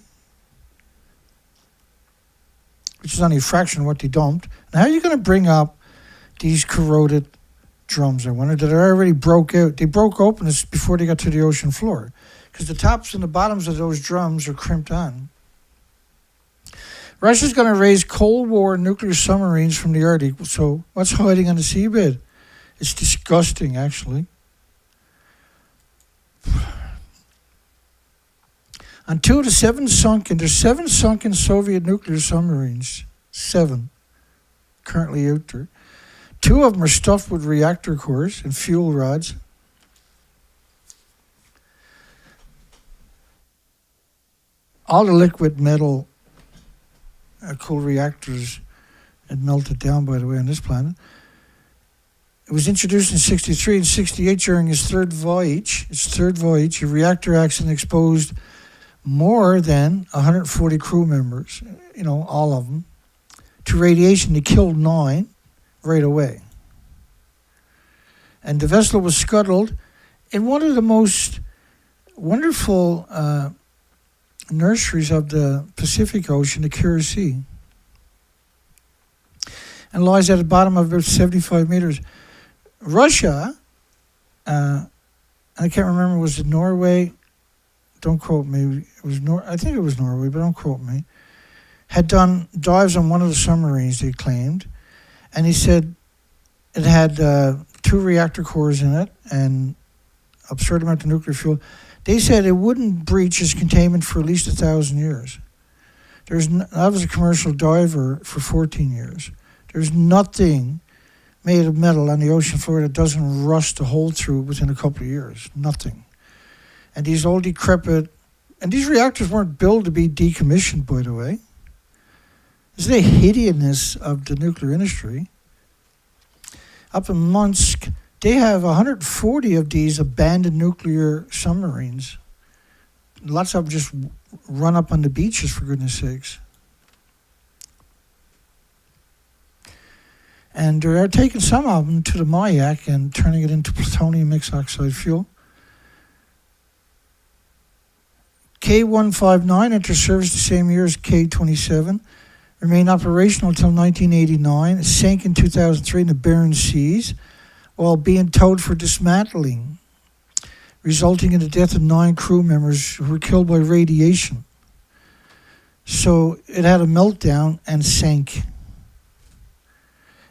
which is only a fraction of what they dumped. And how are you going to bring up these corroded drums, I wonder, that are already broke out? They broke open before they got to the ocean floor, because the tops and the bottoms of those drums are crimped on. Russia's going to raise Cold War nuclear submarines from the Arctic. So what's hiding on the seabed? It's disgusting, actually. On 2 of the 7 sunken, there's 7 sunken Soviet nuclear submarines. 7 currently out there. 2 of them are stuffed with reactor cores and fuel rods. All the liquid metal coal reactors had melted down, by the way, on this planet. It was introduced in 63 and 68 during its third voyage. A reactor accident exposed more than 140 crew members, all of them, to radiation. They killed 9 right away. And the vessel was scuttled in one of the most wonderful nurseries of the Pacific Ocean, the Kura Sea, and lies at the bottom of about 75 meters. Russia, I can't remember, was it Norway? Don't quote me. I think it was Norway, but don't quote me. Had done dives on one of the submarines, they claimed, and he said it had 2 reactor cores in it and absurd amount of nuclear fuel. They said it wouldn't breach its containment for at least 1,000 years. I was a commercial diver for 14 years. There's nothing made of metal on the ocean floor that doesn't rust a hole through within a couple of years. Nothing. And these old decrepit, and these reactors weren't built to be decommissioned, by the way. This is the hideousness of the nuclear industry. Up in Munsk, they have 140 of these abandoned nuclear submarines. Lots of them just run up on the beaches, for goodness sakes. And they're taking some of them to the Mayak and turning it into plutonium mixed oxide fuel. K-159 entered service the same year as K-27. Remained operational until 1989. It sank in 2003 in the Barents Seas while being towed for dismantling, resulting in the death of 9 crew members who were killed by radiation. So it had a meltdown and sank.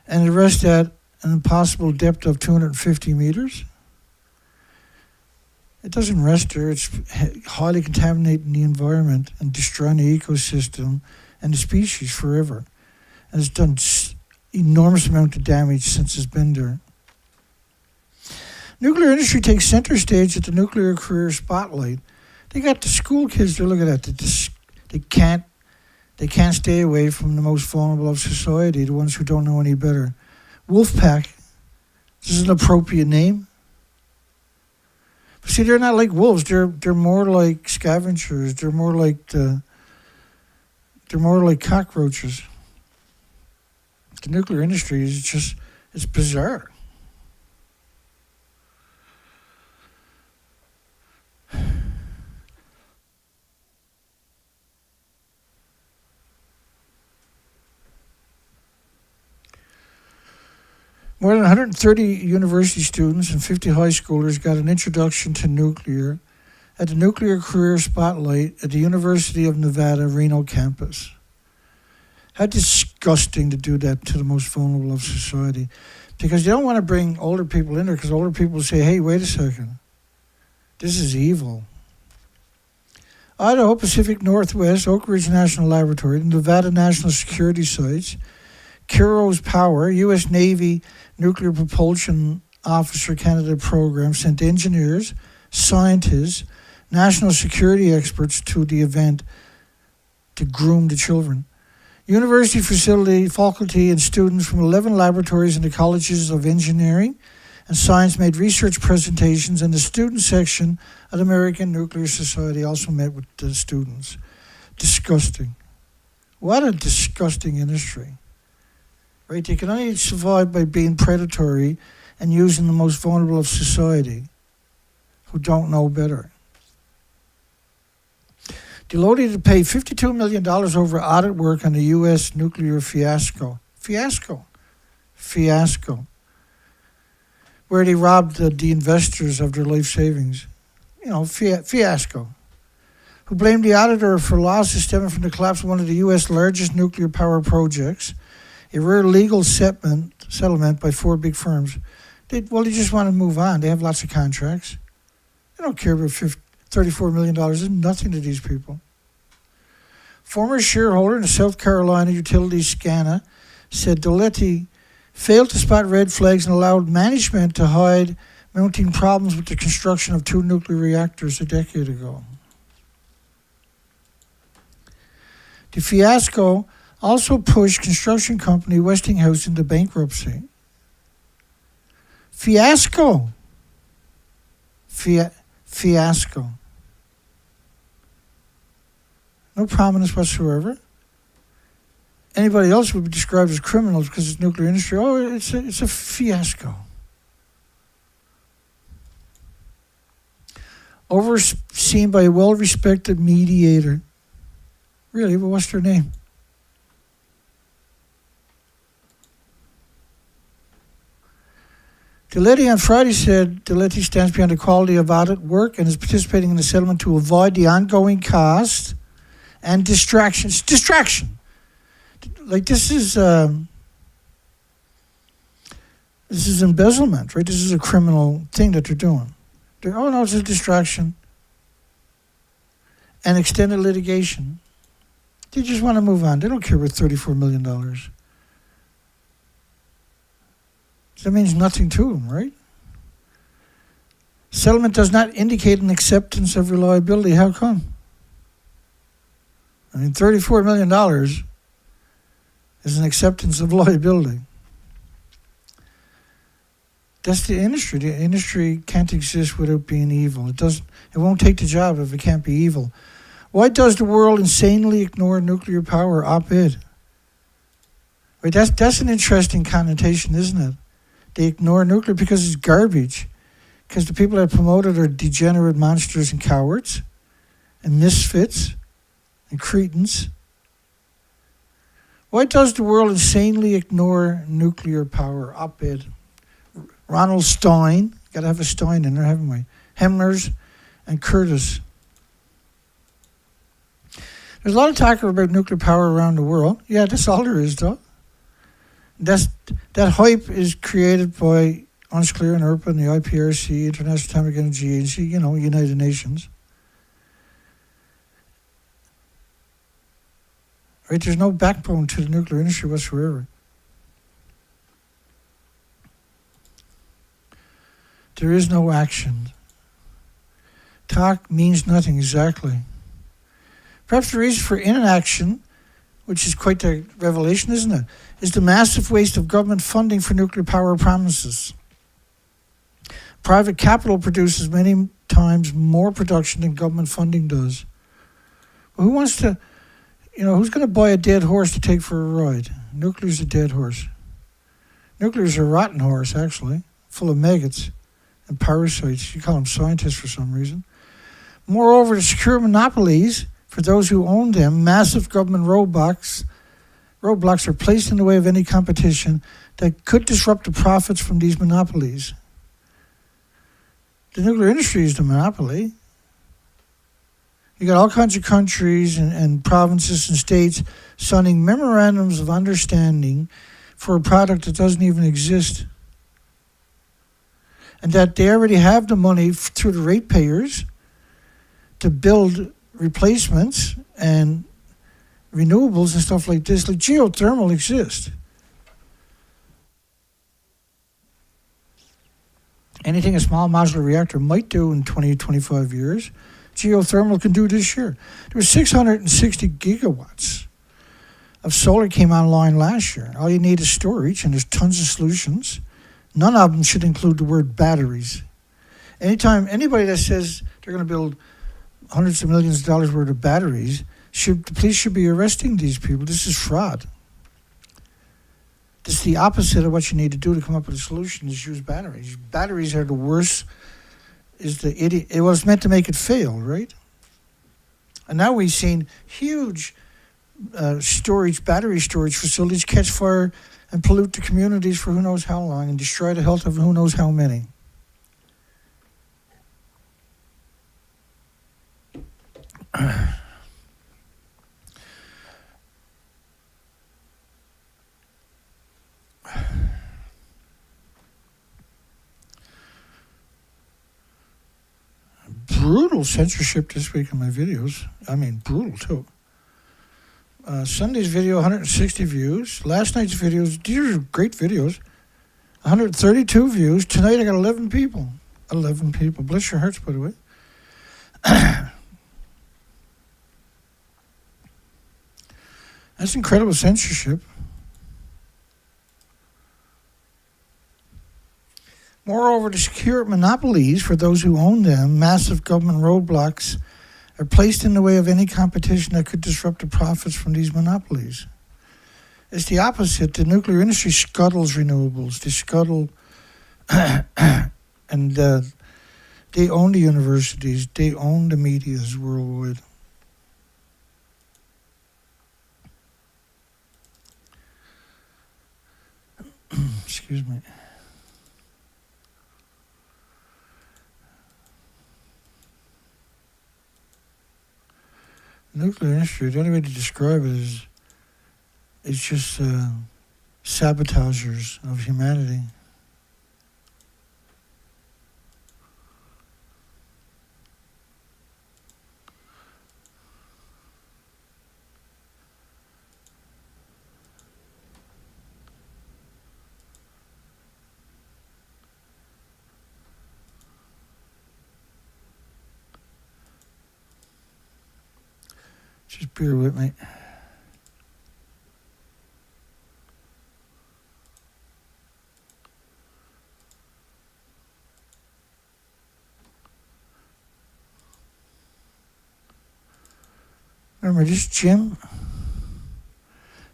And it rested at an impossible depth of 250 meters. It doesn't rest there. It's highly contaminating the environment and destroying the ecosystem and the species forever. And it's done enormous amount of damage since it's been there. Nuclear industry takes center stage at the Nuclear Career Spotlight. They got the school kids there looking at it. They can't stay away from the most vulnerable of society, the ones who don't know any better. Wolfpack. This is an appropriate name. But see, they're not like wolves. They're more like scavengers. They're more like cockroaches. The nuclear industry is just, it's bizarre. More than 130 university students and 50 high schoolers got an introduction to nuclear at the Nuclear Career Spotlight at the University of Nevada, Reno campus. How disgusting to do that to the most vulnerable of society. Because they don't want to bring older people in there, because older people say, hey, wait a second. This is evil. Idaho Pacific Northwest, Oak Ridge National Laboratory, Nevada National Security Sites, Kuros Power, U.S. Navy Nuclear Propulsion Officer Candidate Program sent engineers, scientists, national security experts to the event to groom the children. University faculty and students from 11 laboratories in the colleges of engineering and science made research presentations, and the student section of the American Nuclear Society also met with the students. Disgusting. What a disgusting industry. Right? They can only survive by being predatory and using the most vulnerable of society who don't know better. Deloitte to pay $52 million over audit work on the U.S. nuclear fiasco. Fiasco. Where they robbed the investors of their life savings. You know, fiasco. Who blamed the auditor for losses stemming from the collapse of one of the U.S. largest nuclear power projects, a rare legal settlement by 4 big firms. They just want to move on. They have lots of contracts. They don't care about $34 million. It's nothing to these people. Former shareholder in the South Carolina utility SCANA said Deloitte failed to spot red flags and allowed management to hide mounting problems with the construction of 2 nuclear reactors a decade ago. The fiasco also pushed construction company Westinghouse into bankruptcy. Fiasco. Fiasco. No prominence whatsoever. Anybody else would be described as criminals because it's nuclear industry. Oh, it's a fiasco. Overseen by a well-respected mediator. Really, but what's their name? Deloitte on Friday said Deloitte stands behind the quality of audit work and is participating in the settlement to avoid the ongoing cost and distractions. Distraction. Like this is embezzlement, right? This is a criminal thing that they're doing. Oh no, it's a distraction. And extended litigation. They just want to move on. They don't care about $34 million. That means nothing to them, right? Settlement does not indicate an acceptance of reliability. How come? I mean, $34 million is an acceptance of liability. That's the industry. The industry can't exist without being evil. It won't take the job if it can't be evil. Why does the world insanely ignore nuclear power? Op-ed. Right, that's an interesting connotation, isn't it? They ignore nuclear because it's garbage. Because the people that promote it are degenerate monsters and cowards and misfits and cretins. Why does the world insanely ignore nuclear power? Op-ed. Ronald Stein. Got to have a Stein in there, haven't we? Hemlers and Curtis. There's a lot of talk about nuclear power around the world. Yeah, that's all there is, though. That hype is created by UNSCLEAR and IRPA and the IPRC, International Atomic Energy Agency, United Nations. Right? There's no backbone to the nuclear industry whatsoever. There is no action. Talk means nothing, exactly. Perhaps the reason for inaction, which is quite the revelation, isn't it, is the massive waste of government funding for nuclear power promises. Private capital produces many times more production than government funding does. Well, who wants to, who's going to buy a dead horse to take for a ride? Nuclear's a dead horse. Nuclear's a rotten horse, actually, full of maggots and parasites. You call them scientists for some reason. Moreover, to secure monopolies, for those who own them, massive government roadblocks are placed in the way of any competition that could disrupt the profits from these monopolies. The nuclear industry is the monopoly. You got all kinds of countries and provinces and states signing memorandums of understanding for a product that doesn't even exist. And that they already have the money through the ratepayers to build replacements and renewables and stuff like this. Like geothermal exists. Anything a small modular reactor might do in 20, 25 years, geothermal can do this year. There was 660 gigawatts of solar came online last year. All you need is storage, and there's tons of solutions. None of them should include the word batteries. Anytime anybody that says they're going to build hundreds of millions of dollars worth of batteries, the police should be arresting these people. This is fraud. This is the opposite of what you need to do to come up with a solution, is use batteries. Batteries are the worst. It was meant to make it fail, right? And now we've seen huge battery storage facilities catch fire and pollute the communities for who knows how long and destroy the health of who knows how many. Brutal censorship this week in my videos. I mean, brutal too. Sunday's video, 160 views. Last night's videos, these are great videos. 132 views. Tonight I got 11 people. 11 people. Bless your hearts, by the way. That's incredible censorship. Moreover, to secure monopolies for those who own them, massive government roadblocks are placed in the way of any competition that could disrupt the profits from these monopolies. It's the opposite. The nuclear industry scuttles renewables. They scuttle, and they own the universities. They own the medias worldwide. Excuse me. Nuclear industry, the only way to describe it is it's just sabotagers of humanity. Just bear with me. Remember this, Jim?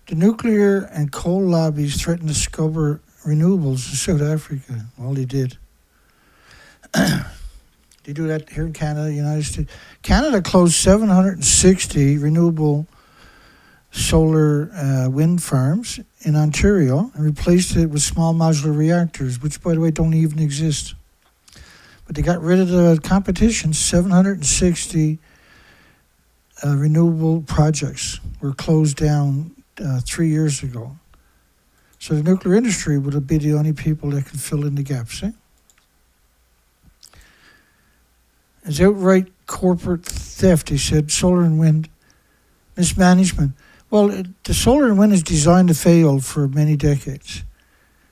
The nuclear and coal lobbies threatened to scupper renewables in South Africa. Well, they did. They do that here in Canada, United States. Canada closed 760 renewable solar wind farms in Ontario and replaced it with small modular reactors, which, by the way, don't even exist. But they got rid of the competition. 760 renewable projects were closed down 3 years ago. So the nuclear industry would be the only people that can fill in the gaps, eh? It's outright corporate theft, he said. Solar and wind mismanagement. Well, the solar and wind is designed to fail for many decades,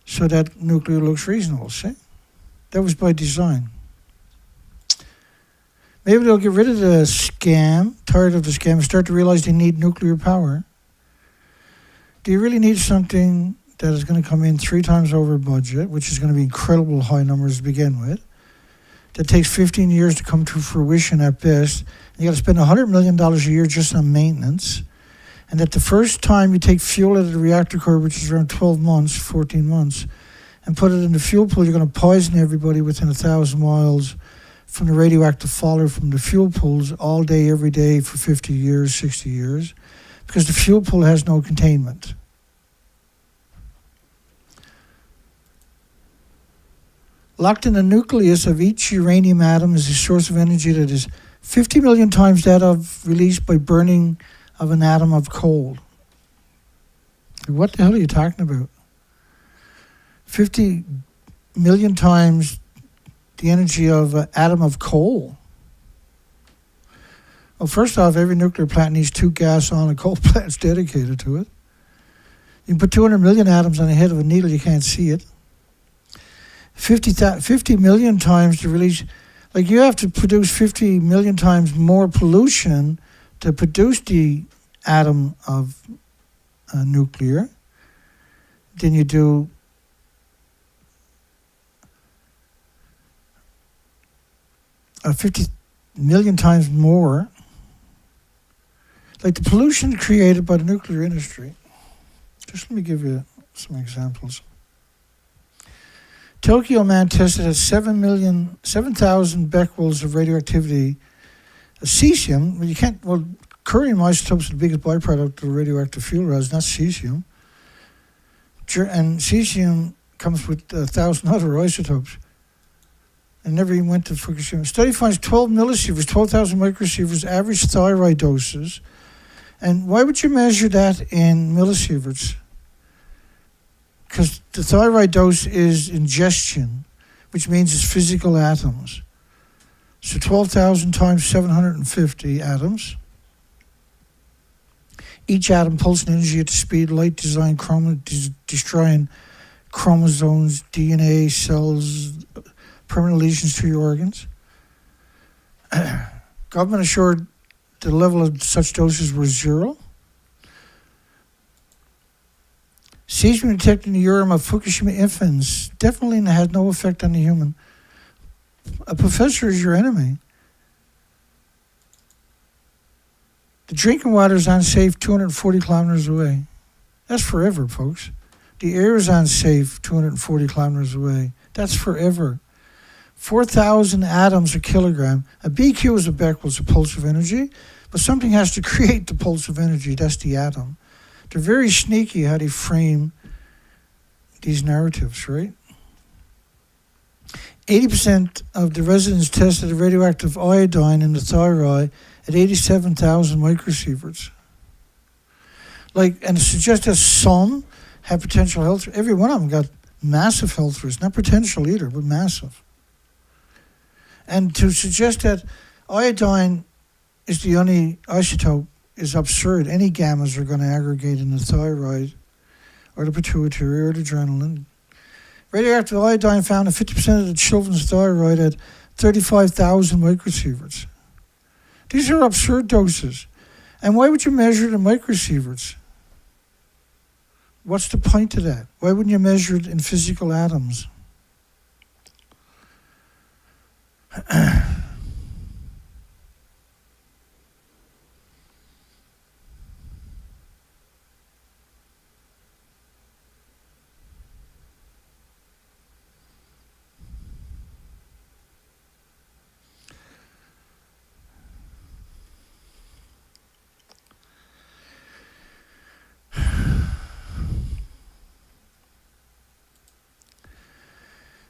so that nuclear looks reasonable, see? That was by design. Maybe they'll get rid of the scam, tired of the scam, and start to realize they need nuclear power. Do you really need something that is going to come in 3 times over budget, which is going to be incredible high numbers to begin with, that takes 15 years to come to fruition at best, and you got to spend $100 million a year just on maintenance, and that the first time you take fuel out of the reactor core, which is around 12 months, 14 months, and put it in the fuel pool, you're going to poison everybody within 1,000 miles from the radioactive fallout from the fuel pools all day, every day for 50 years, 60 years, because the fuel pool has no containment. Locked in the nucleus of each uranium atom is a source of energy that is 50 million times that of released by burning of an atom of coal. What the hell are you talking about? 50 million times the energy of an atom of coal. Well, first off, every nuclear plant needs 2 gas on, and coal plant's dedicated to it. You can put 200 million atoms on the head of a needle, you can't see it. 50 million times the release. Like, you have to produce 50 million times more pollution to produce the atom of nuclear than you do uh, 50 million times more. Like the pollution created by the nuclear industry. Just let me give you some examples. Tokyo man tested at 7,000 becquerels of radioactivity. Cesium, well, you can't, well, curium isotopes are the biggest byproduct of radioactive fuel rods, not cesium. And cesium comes with 1,000 other isotopes. And never even went to Fukushima. Study finds 12 millisieverts, 12,000 microsieverts, average thyroid doses. And why would you measure that in millisieverts? Because the thyroid dose is ingestion, which means it's physical atoms. So 12,000 times 750 atoms. Each atom pulsing energy at the speed of light, destroying chromosomes, DNA, cells, permanent lesions to your organs. Government assured the level of such doses was 0. Cesium detected in the urine of Fukushima infants definitely had no effect on the human. A professor is your enemy. The drinking water is unsafe 240 kilometers away. That's forever, folks. The air is unsafe 240 kilometers away. That's forever. 4,000 atoms a kilogram. A BQ is a becquerel, it's a pulse of energy, but something has to create the pulse of energy. That's the atom. They're very sneaky how they frame these narratives, right? 80% of the residents tested a radioactive iodine in the thyroid at 87,000 microsieverts. Like, and it suggests that some have potential health. Every one of them got massive health risks, not potential either, but massive. And to suggest that iodine is the only isotope is absurd. Any gammas are going to aggregate in the thyroid or the pituitary or the adrenaline. Radioactive iodine found in 50% of the children's thyroid at 35,000 microsieverts. These are absurd doses. And why would you measure it in microsieverts? What's the point of that? Why wouldn't you measure it in physical atoms?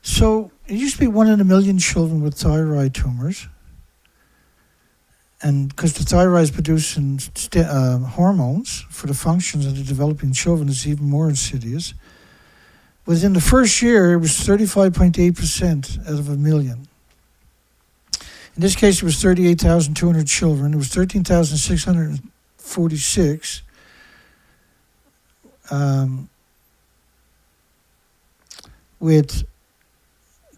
So it used to be 1 in a million children with thyroid tumors. And because the thyroid is producing hormones for the functions of the developing children, it's even more insidious. Within the first year, it was 35.8% out of a million. In this case, it was 38,200 children. It was 13,646. With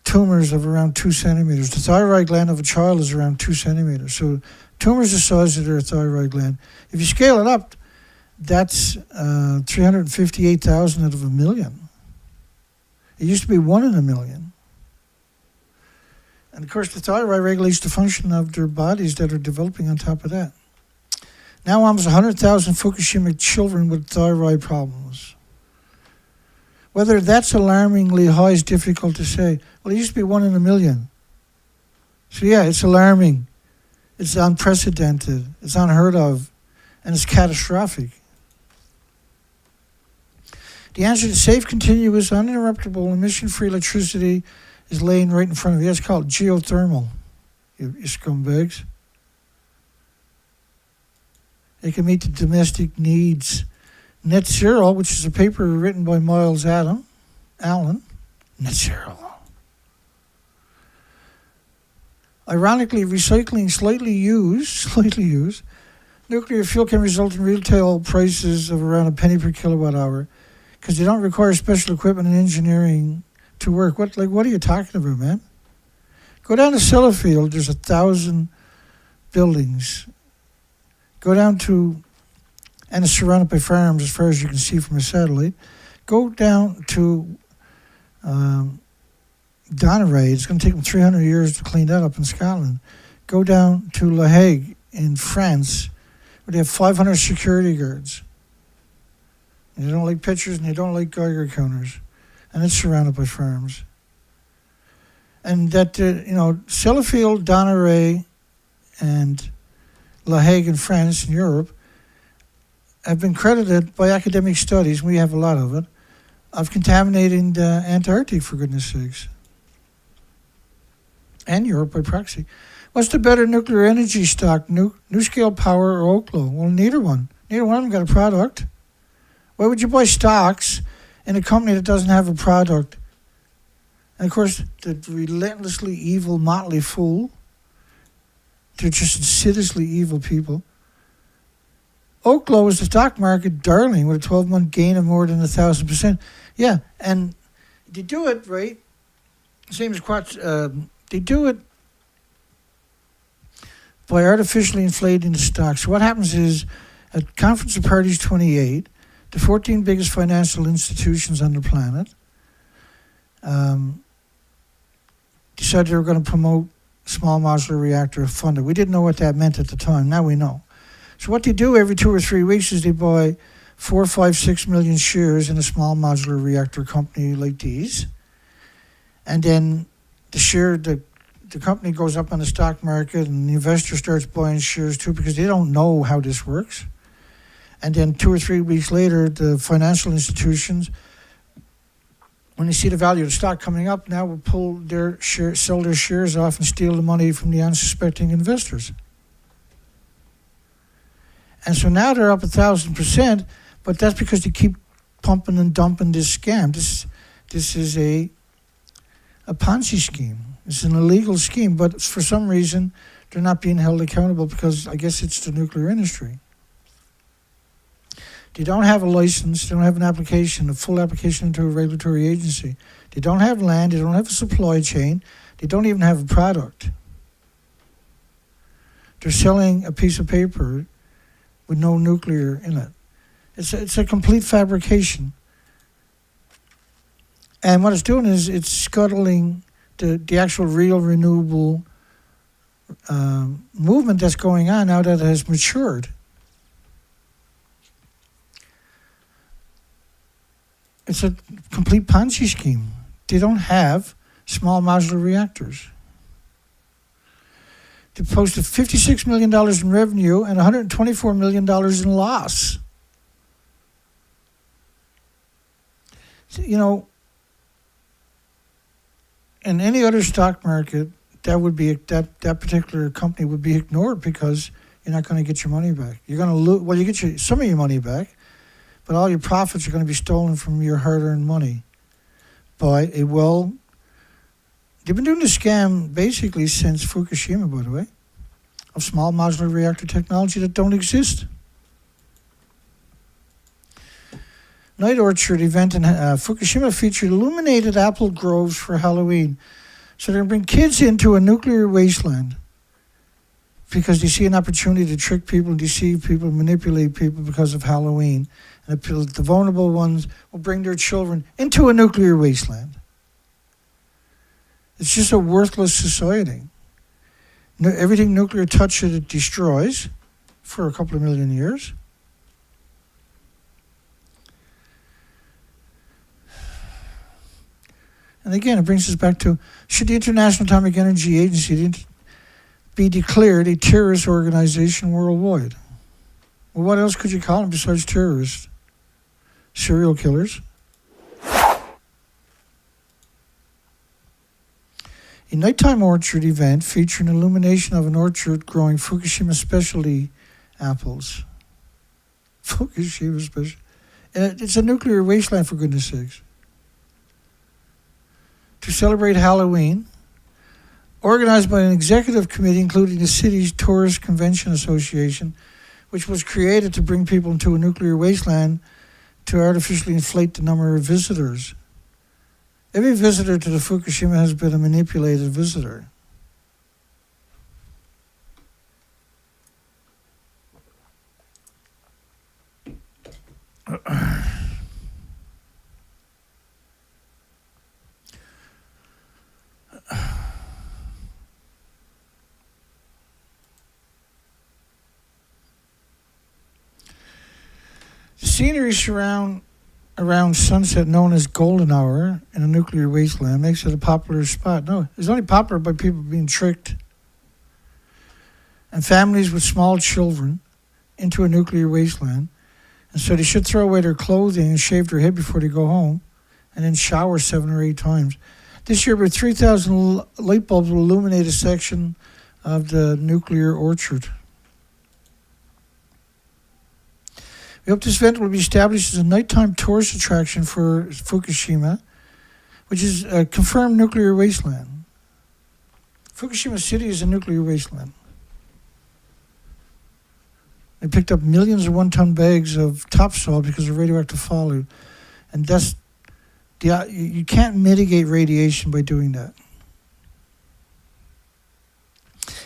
tumors of around 2 centimeters. The thyroid gland of a child is around 2 centimeters. So tumors the size of their thyroid gland. If you scale it up, that's 358,000 out of a million. It used to be 1 in a million. And of course, the thyroid regulates the function of their bodies that are developing on top of that. Now almost 100,000 Fukushima children with thyroid problems. Whether that's alarmingly high is difficult to say. Well, it used to be 1 in a million. So yeah, it's alarming. It's unprecedented. It's unheard of. And it's catastrophic. The answer to safe, continuous, uninterruptible, emission-free electricity is laying right in front of you. That's called geothermal, you scumbags. It can meet the domestic needs. Net Zero, which is a paper written by Miles Allen. Net Zero. Ironically, recycling slightly used nuclear fuel can result in retail prices of around $0.01 per kilowatt hour because they don't require special equipment and engineering to work. What are you talking about, man? Go down to Sellafield, there's 1,000 buildings. Go down to, and it's surrounded by farms as far as you can see from a satellite. Go down to Doneraye. It's going to take them 300 years to clean that up in Scotland. Go down to La Hague in France, where they have 500 security guards. And they don't like pictures and they don't like Geiger counters. And it's surrounded by farms. And that, Sellafield, Doneraye, and La Hague in France and Europe have been credited by academic studies, we have a lot of it, of contaminating the Antarctic, for goodness sakes. And Europe by proxy. What's the better nuclear energy stock, NuScale Power or Oklo? Well, neither one. Neither one of them got a product. Why would you buy stocks in a company that doesn't have a product? And of course, the relentlessly evil Motley Fool, they're just insidiously evil people. Oklo is the stock market darling with a 12-month gain of more than 1,000%. Yeah, and they do it, right? Same as Quats. They do it by artificially inflating the stock. So what happens is, at Conference of Parties 28, the 14 biggest financial institutions on the planet decided they were going to promote small modular reactor funding. We didn't know what that meant at the time. Now we know. So what they do every 2 or 3 weeks is they buy 4, 5, 6 million shares in a small modular reactor company like these. And then the company goes up on the stock market and the investor starts buying shares too because they don't know how this works. And then 2 or 3 weeks later, the financial institutions, when they see the value of the stock coming up, now will pull their sell their shares off and steal the money from the unsuspecting investors. And so now they're up 1,000%, but that's because they keep pumping and dumping this scam. This is a Ponzi scheme. It's an illegal scheme, but for some reason they're not being held accountable because I guess it's the nuclear industry. They don't have a license, they don't have an application, a full application into a regulatory agency. They don't have land, they don't have a supply chain, they don't even have a product. They're selling a piece of paper with no nuclear in it. It's a complete fabrication. And what it's doing is it's scuttling the actual real renewable movement that's going on now that it has matured. It's a complete Ponzi scheme. They don't have small modular reactors. They posted $56 million in revenue and $124 million in loss. So, in any other stock market, that would be that particular company would be ignored because you're not going to get your money back. You're going to lose. Well, you get some of your money back, but all your profits are going to be stolen from your hard-earned money by a They've been doing the scam basically since Fukushima, by the way, of small modular reactor technology that don't exist. Night Orchard event in Fukushima featured illuminated apple groves for Halloween. So they're going to bring kids into a nuclear wasteland because they see an opportunity to trick people, deceive people, manipulate people because of Halloween. And the vulnerable ones will bring their children into a nuclear wasteland. It's just a worthless society. Everything nuclear touches, it destroys for a couple of million years. And again, it brings us back to, should the International Atomic Energy Agency be declared a terrorist organization worldwide? Well, what else could you call them besides terrorists? Serial killers? A nighttime orchard event featuring illumination of an orchard growing Fukushima specialty apples. Fukushima special. It's a nuclear wasteland, for goodness sakes. To celebrate Halloween, organized by an executive committee including the city's Tourist Convention Association, which was created to bring people into a nuclear wasteland to artificially inflate the number of visitors. Every visitor to the Fukushima has been a manipulated visitor. The scenery around sunset, known as golden hour in a nuclear wasteland, makes it a popular spot. No, it's only popular by people being tricked and families with small children into a nuclear wasteland. And so they should throw away their clothing and shave their head before they go home and then shower 7 or 8 times. This year, about 3,000 light bulbs will illuminate a section of the nuclear orchard. We hope this event will be established as a nighttime tourist attraction for Fukushima, which is a confirmed nuclear wasteland. Fukushima City is a nuclear wasteland. They picked up millions of 1-ton bags of topsoil because of radioactive fallout. And you can't mitigate radiation by doing that.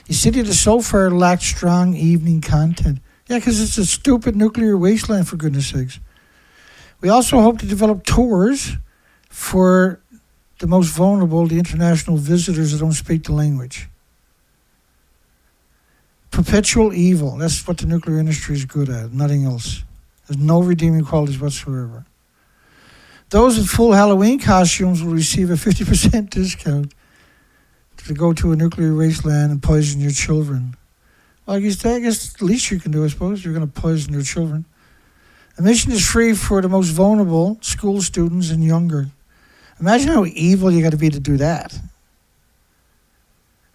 The city that so far lacked strong evening content. Yeah, because it's a stupid nuclear wasteland, for goodness sakes. We also hope to develop tours for the most vulnerable, the international visitors that don't speak the language. Perpetual evil. That's what the nuclear industry is good at, nothing else. There's no redeeming qualities whatsoever. Those in full Halloween costumes will receive a 50% discount to go to a nuclear wasteland and poison your children. Well, I guess the least you can do, I suppose. You're going to poison your children. Admission is free for the most vulnerable, school students and younger. Imagine how evil you got to be to do that.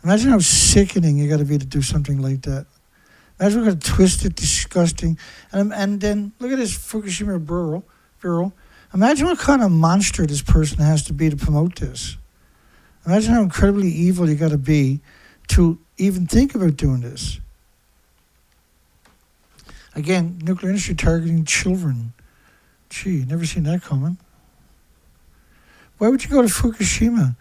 Imagine how sickening you got to be to do something like that. Imagine what kind of twisted, disgusting. And then look at this Fukushima Bureau. Imagine what kind of monster this person has to be to promote this. Imagine how incredibly evil you got to be to even think about doing this. Again, nuclear industry targeting children. Gee, never seen that coming. Why would you go to Fukushima?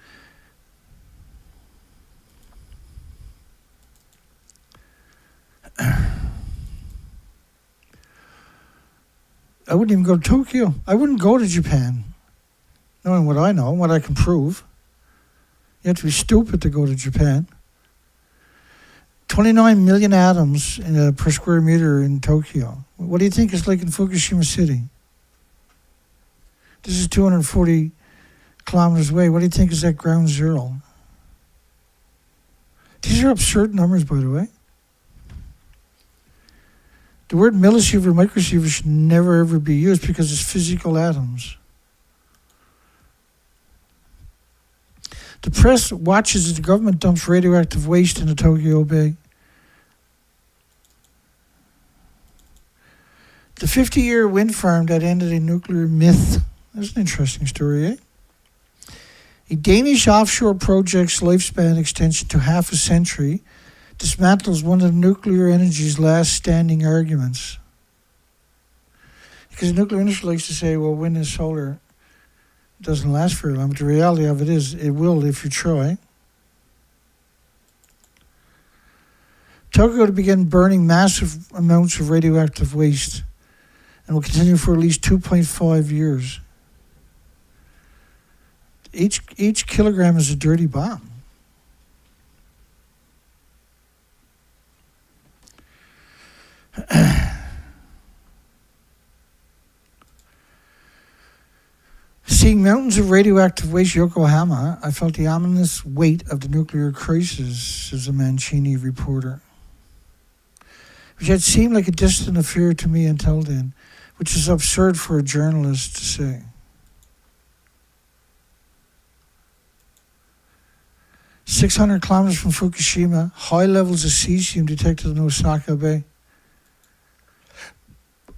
I wouldn't even go to Tokyo. I wouldn't go to Japan, knowing what I know, what I can prove. You have to be stupid to go to Japan. 29 million atoms per square meter in Tokyo. What do you think it's like in Fukushima City? This is 240 kilometers away. What do you think is at ground zero? These are absurd numbers, by the way. The word millisievert or microsievert should never ever be used because it's physical atoms. The press watches as the government dumps radioactive waste into Tokyo Bay. The 50-year wind farm that ended a nuclear myth. That's an interesting story, eh? A Danish offshore project's lifespan extension to half a century dismantles one of nuclear energy's last standing arguments. Because the nuclear industry likes to say, well, wind and solar doesn't last very long, but the reality of it is, it will if you try. Tokyo to begin burning massive amounts of radioactive waste and will continue for at least 2.5 years. Each kilogram is a dirty bomb. Seeing mountains of radioactive waste in Yokohama, I felt the ominous weight of the nuclear crisis, says a Mancini reporter, which had seemed like a distant affair to me until then, which is absurd for a journalist to say. "600 kilometers from Fukushima, high levels of cesium detected in Osaka Bay."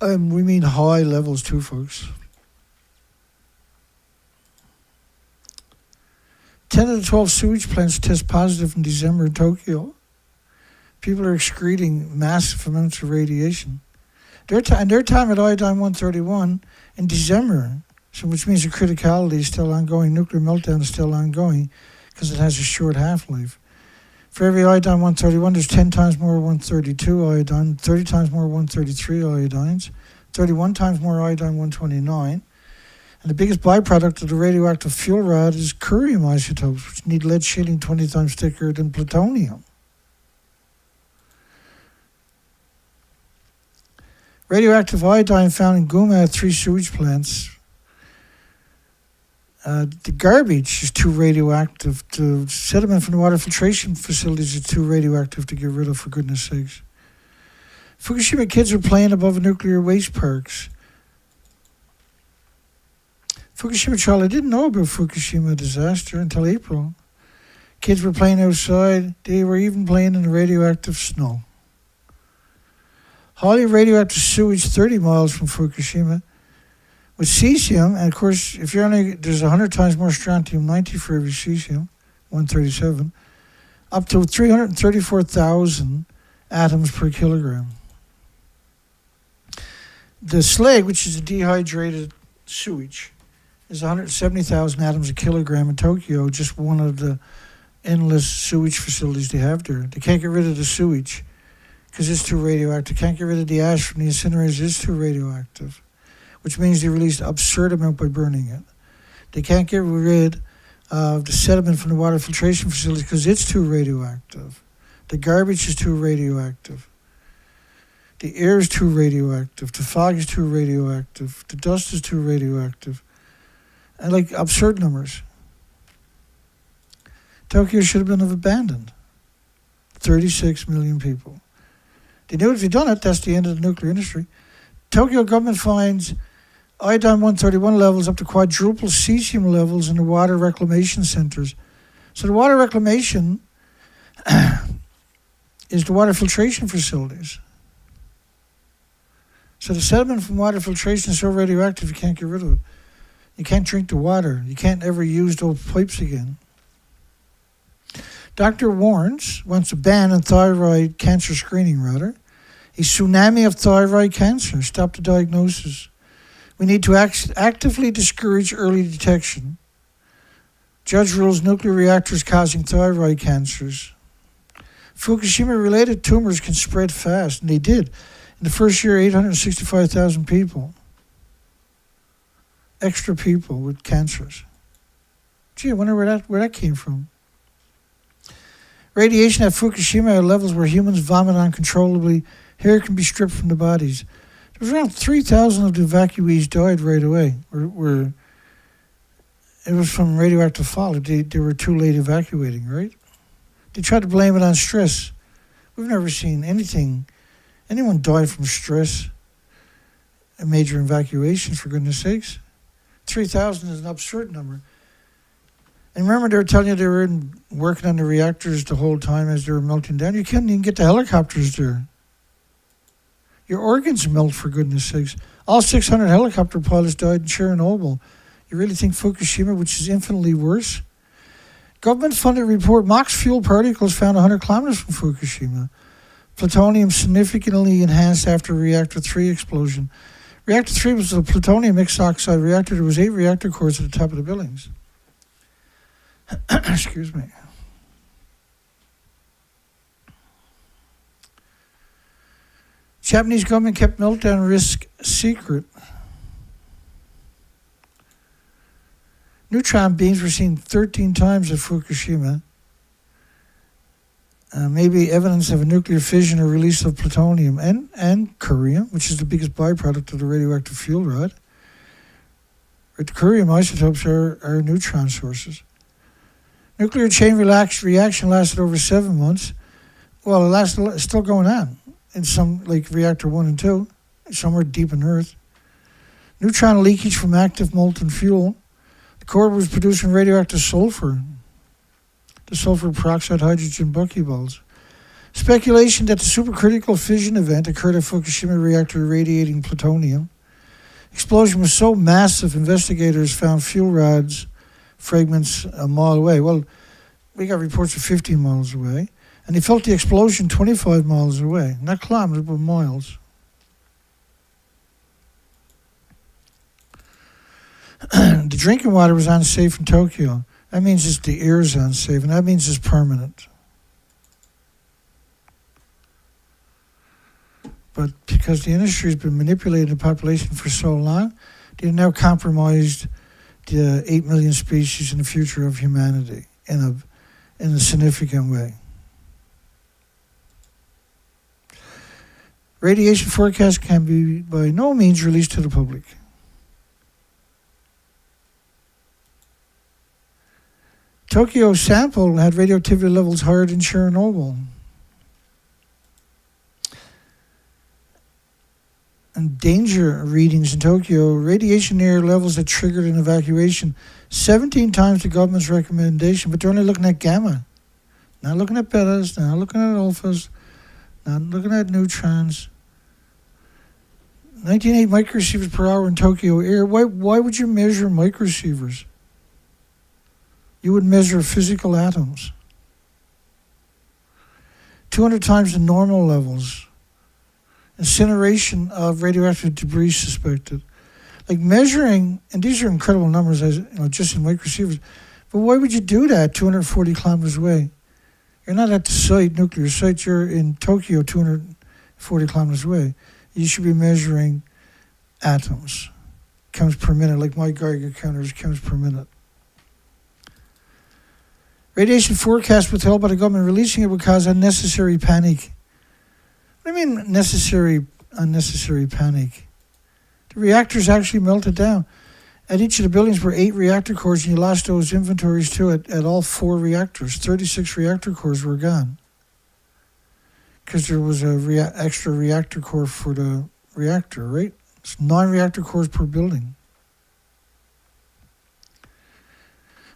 We mean high levels too, folks. 10 of the 12 sewage plants test positive in December in Tokyo. People are excreting massive amounts of radiation. Their time at iodine-131 in December So which means the criticality is still ongoing, nuclear meltdown is still ongoing because it has a short half-life. For every iodine-131, there's 10 times more 132 iodine, 30 times more 133 iodines, 31 times more iodine-129. And the biggest byproduct of the radioactive fuel rod is curium isotopes, which need lead shielding 20 times thicker than plutonium. Radioactive iodine found in Guma at 3 sewage plants. The garbage is too radioactive. The sediment from the water filtration facilities is too radioactive to get rid of, for goodness sakes. Fukushima kids are playing above nuclear waste parks. Fukushima child, I didn't know about Fukushima disaster until April. Kids were playing outside. They were even playing in the radioactive snow. Highly radioactive sewage 30 miles from Fukushima. With cesium, and of course, if you're there's 100 times more strontium-90 for every cesium, 137, up to 334,000 atoms per kilogram. The slag, which is a dehydrated sewage, is 170,000 atoms a kilogram in Tokyo, just one of the endless sewage facilities they have there. They can't get rid of the sewage because it's too radioactive. They can't get rid of the ash from the incinerators, it's too radioactive, which means they release an absurd amount by burning it. They can't get rid of the sediment from the water filtration facilities because it's too radioactive. The garbage is too radioactive. The air is too radioactive. The fog is too radioactive. The dust is too radioactive. And like absurd numbers. Tokyo should have been abandoned. 36 million people. They knew if they'd done it, that's the end of the nuclear industry. Tokyo government finds iodine-131 levels up to quadruple cesium levels in the water reclamation centers. So the water reclamation is the water filtration facilities. So the sediment from water filtration is so radioactive you can't get rid of it. You can't drink the water. You can't ever use those pipes again. Dr. Warnes wants a ban on thyroid cancer screening, rather. A tsunami of thyroid cancer. Stop the diagnosis. We need to actively discourage early detection. Judge rules nuclear reactors causing thyroid cancers. Fukushima-related tumors can spread fast, and they did. In the first year, 865,000 people. Extra people with cancers. Gee, I wonder where that came from. Radiation at Fukushima at levels where humans vomit uncontrollably. Hair can be stripped from the bodies. There was around 3,000 of the evacuees died right away. It was from radioactive fallout. They were too late evacuating, right? They tried to blame it on stress. We've never seen anyone die from stress and major evacuations, for goodness sakes. 3,000 is an absurd number. And remember, they were telling you they were working on the reactors the whole time as they were melting down. You couldn't even get the helicopters there. Your organs melt, for goodness sakes. All 600 helicopter pilots died in Chernobyl. You really think Fukushima, which is infinitely worse? Government-funded report mocks fuel particles found 100 kilometers from Fukushima. Plutonium significantly enhanced after Reactor 3 explosion. Reactor 3 was a plutonium mixed oxide reactor. There was 8 reactor cores at the top of the buildings. Excuse me. Japanese government kept meltdown risk secret. Neutron beams were seen 13 times at Fukushima. Maybe evidence of a nuclear fission or release of plutonium and curium, which is the biggest byproduct of the radioactive fuel rod. The curium isotopes are neutron sources. Nuclear chain reaction lasted over 7 months. Well, it's still going on in some, like Reactor 1 and 2, somewhere deep in Earth. Neutron leakage from active molten fuel. The core was producing radioactive sulfur. The sulfur peroxide hydrogen buckyballs. Speculation that the supercritical fission event occurred at Fukushima reactor irradiating plutonium. Explosion was so massive, investigators found fuel rods fragments a mile away. Well, we got reports of 15 miles away, and they felt the explosion 25 miles away. Not kilometers, but miles. The drinking water was unsafe in Tokyo. That means just the air is unsafe, and that means it's permanent. But because the industry has been manipulating the population for so long, they've now compromised the 8 million species in the future of humanity in a significant way. Radiation forecasts can be by no means released to the public. Tokyo sample had radioactivity levels higher than Chernobyl. And danger readings in Tokyo, radiation air levels that triggered an evacuation 17 times the government's recommendation, but they're only looking at gamma. Not looking at betas, not looking at alphas, not looking at neutrons. 19.8 microsieverts per hour in Tokyo air. Why would you measure microsieverts? You would measure physical atoms. 200 times the normal levels. Incineration of radioactive debris suspected. Like measuring, and these are incredible numbers, as just in microsieverts. But why would you do that 240 kilometers away? You're not at the site, nuclear site. You're in Tokyo, 240 kilometers away. You should be measuring atoms, counts per minute, like my Geiger counters, counts per minute. Radiation forecast withheld by the government. Releasing it would cause unnecessary panic. What do you mean unnecessary panic? The reactors actually melted down. At each of the buildings were 8 reactor cores, and you lost those inventories too at all 4 reactors. 36 reactor cores were gone. Because there was a extra reactor core for the reactor, right? It's 9 reactor cores per building.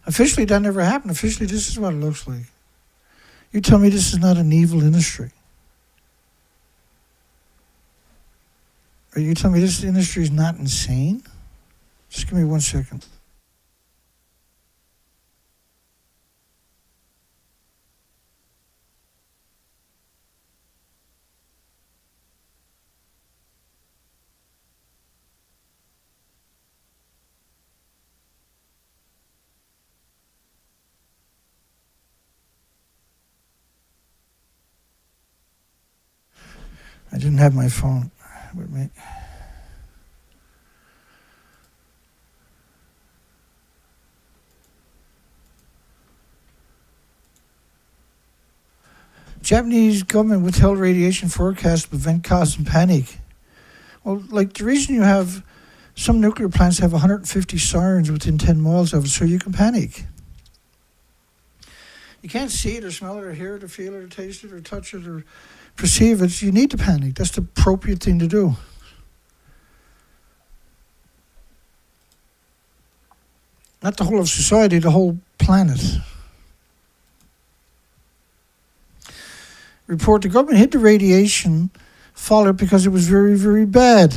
Officially, that never happened. Officially, this is what it looks like. You tell me this is not an evil industry. Or you tell me this industry is not insane? Just give me 1 second. I didn't have my phone with me. Japanese government withheld radiation forecasts to prevent causing panic. Well, like the reason you have some nuclear plants have 150 sirens within 10 miles of it, so you can panic. You can't see it or smell it or hear it or feel it or taste it or touch it or perceive it. You need to panic. That's the appropriate thing to do. Not the whole of society, the whole planet. Report, the government hid the radiation fallout because it was very, very bad.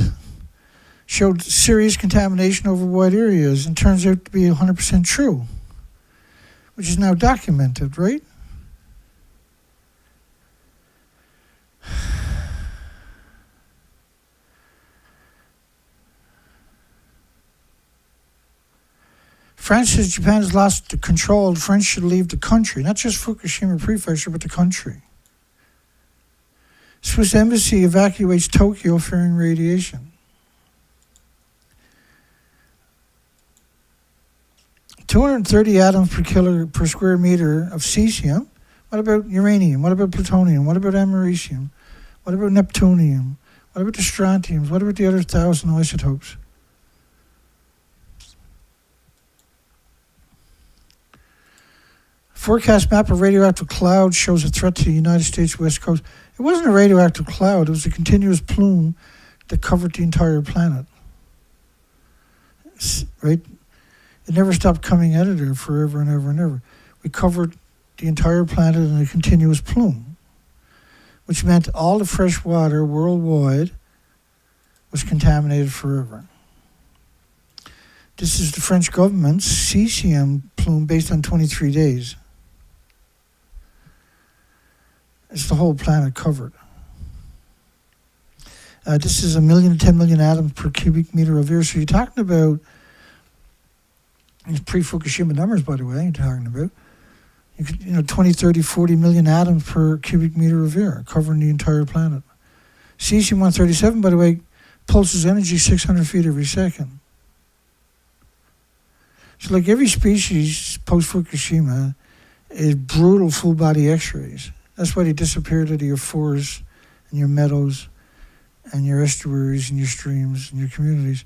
Showed serious contamination over wide areas and turns out to be 100% true, which is now documented, right? France says Japan has lost the control. France should leave the country, not just Fukushima prefecture, but the country. Swiss embassy evacuates Tokyo fearing radiation. 230 atoms per square meter of cesium. What about uranium? What about plutonium? What about americium? What about neptunium? What about the strontiums? What about the other 1,000 isotopes? Forecast map of radioactive cloud shows a threat to the United States West Coast. It wasn't a radioactive cloud. It was a continuous plume that covered the entire planet. Right? It never stopped coming out of there forever and ever and ever. We covered the entire planet in a continuous plume, which meant all the fresh water worldwide was contaminated forever. This is the French government's cesium plume based on 23 days. It's the whole planet covered. This is 1 million to 10 million atoms per cubic meter of air. So you're talking about These pre-Fukushima numbers, by the way, you're talking about. You could, 20, 30, 40 million atoms per cubic meter of air covering the entire planet. Cesium-137, by the way, pulses energy 600 feet every second. So like every species post-Fukushima is brutal full-body X-rays. That's why they disappeared out of your forests and your meadows and your estuaries and your streams and your communities.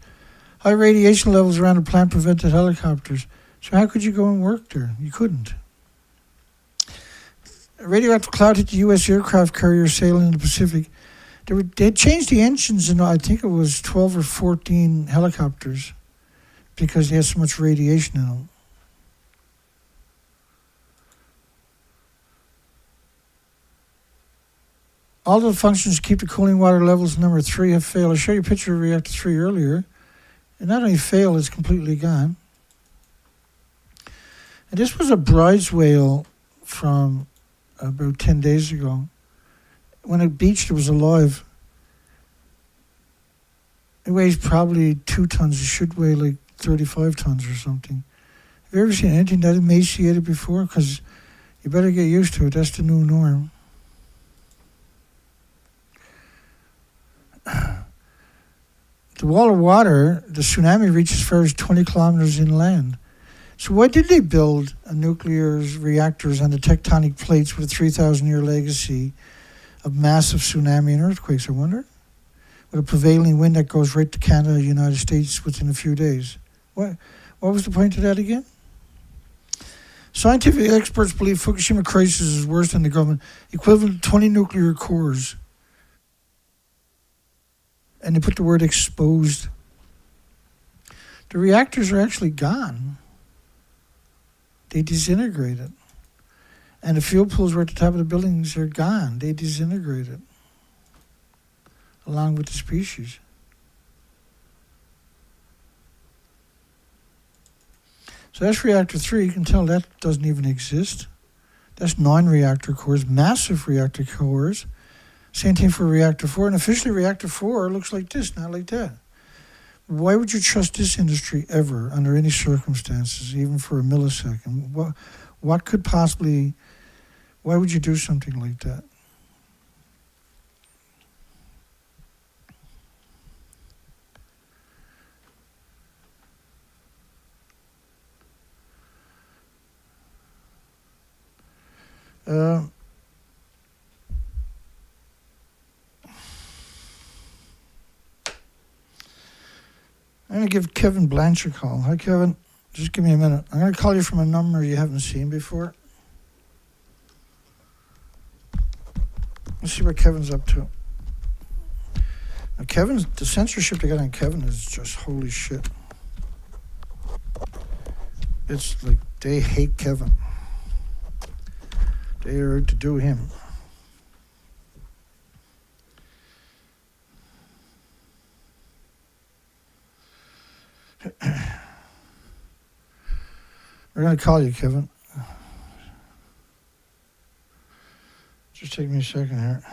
High radiation levels around the plant prevented helicopters. So how could you go and work there? You couldn't. A radioactive cloud hit the U.S. aircraft carrier sailing in the Pacific. They had changed the engines in, I think it was 12 or 14 helicopters because they had so much radiation in them. All the functions to keep the cooling water levels number 3 have failed. I showed you a picture of reactor 3 earlier. It not only failed, it's completely gone. And this was a bride's whale from about 10 days ago. When it beached, it was alive. It weighs probably 2 tons. It should weigh like 35 tons or something. Have you ever seen anything that emaciated before? Because you better get used to it. That's the new norm. The wall of water, the tsunami reached as far as 20 kilometers inland. So why did they build a nuclear reactors on the tectonic plates with a 3,000-year legacy of massive tsunami and earthquakes, I wonder? With a prevailing wind that goes right to Canada, United States within a few days. What was the point of that again? Scientific experts believe Fukushima crisis is worse than the government, equivalent to 20 nuclear cores. And they put the word exposed. The reactors are actually gone. They disintegrated. And the fuel pools were at the top of the buildings are gone. They disintegrated. Along with the species. So that's reactor 3. You can tell that doesn't even exist. That's 9 reactor cores, massive reactor cores. Same thing for reactor 4. And officially reactor 4 looks like this, not like that. Why would you trust this industry ever, under any circumstances, even for a millisecond? What could possibly, why would you do something like that? I'm going to give Kevin Blanche a call. Hi, Kevin. Just give me a minute. I'm going to call you from a number you haven't seen before. Let's see what Kevin's up to. Now, the censorship they got on Kevin is just holy shit. It's like they hate Kevin. They are out to do him. We're going to call you, Kevin. Just take me a second here.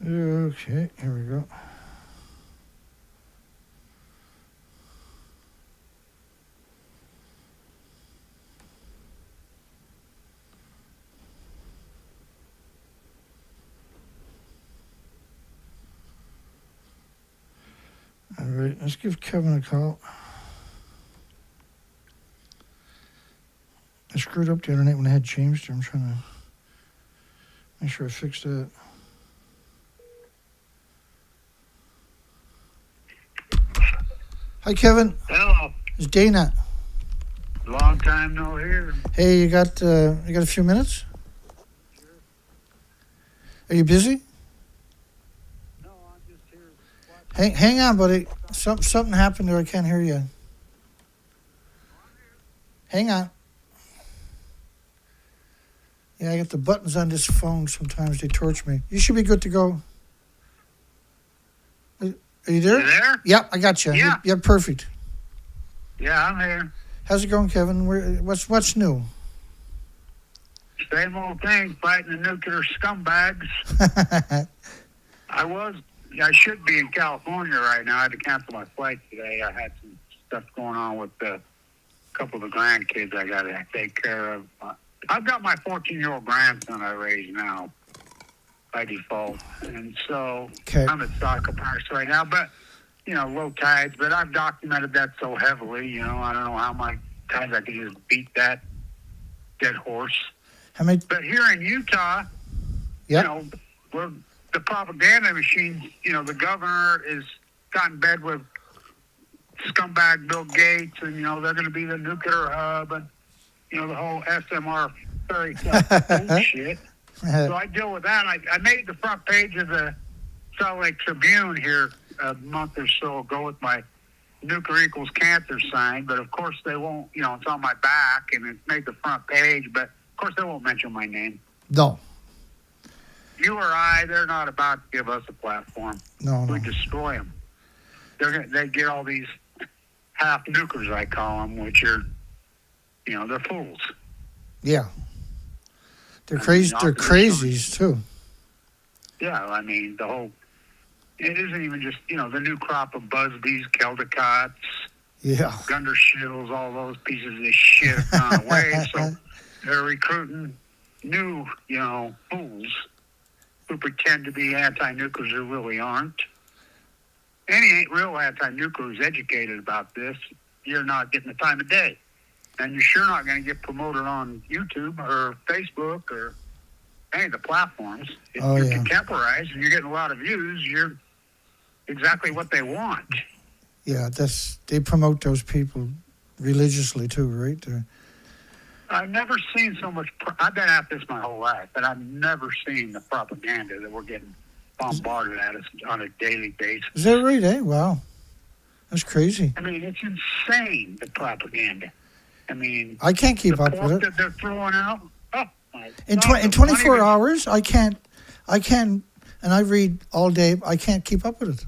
Okay, here we go. All right, let's give Kevin a call. I screwed up the other night when I had changed it. I'm trying to make sure I fixed that. Hi, Kevin. Hello. It's Dana. Long time no hear. Hey, you got a few minutes? Sure. Are you busy? No, I'm just here. Hang on, buddy. Something happened there. I can't hear you. Hang on. Yeah, I got the buttons on this phone. Sometimes they torture me. You should be good to go. Are you there? You there? Yep, I got you. Yeah. You're perfect. Yeah, I'm here. How's it going, Kevin? What's new? Same old thing, fighting the nuclear scumbags. I was I should be in California right now. I had to cancel my flight today. I had some stuff going on with a couple of the grandkids I got to take care of. I've got my 14-year-old grandson I raise now by default. And so Okay. I'm at soccer parks right now. But, low tides. But I've documented that so heavily, I don't know how many times I can just beat that dead horse. How many? But here in Utah, Yep. we're the propaganda machine, the governor is got in bed with scumbag Bill Gates, and, they're going to be the nuclear hub, and, the whole SMR fairy tale bullshit. So I deal with that. I made the front page of the Salt Lake Tribune here a month or so ago with my nuclear equals cancer sign, but of course they won't, it's on my back, and it's made the front page, but of course they won't mention my name. No. You or I, they're not about to give us a platform. No. We destroy them. They get all these half nukers, I call them, which are, they're fools. Yeah. They're crazy. They're crazies too. Yeah, I mean, it isn't even just, the new crop of Busbies, Keldicots, Yeah. Gundershills, all those pieces of shit have gone away. So they're recruiting new, fools who pretend to be anti-nuclears who really aren't. Any real anti-nuclear is educated about this. You're not getting the time of day. And you're sure not going to get promoted on YouTube or Facebook or any of the platforms. If you're contemporized and you're getting a lot of views, you're exactly what they want. Yeah, they promote those people religiously too, right? I've never seen so much. I've been at this my whole life, but I've never seen the propaganda that we're getting bombarded at us on a daily basis. Is that right, eh? Wow. That's crazy. I mean, it's insane, the propaganda. I mean, I can't keep up with it. that they're throwing out. Oh, my In God, 24 hours, I can't, and I read all day, I can't keep up with it.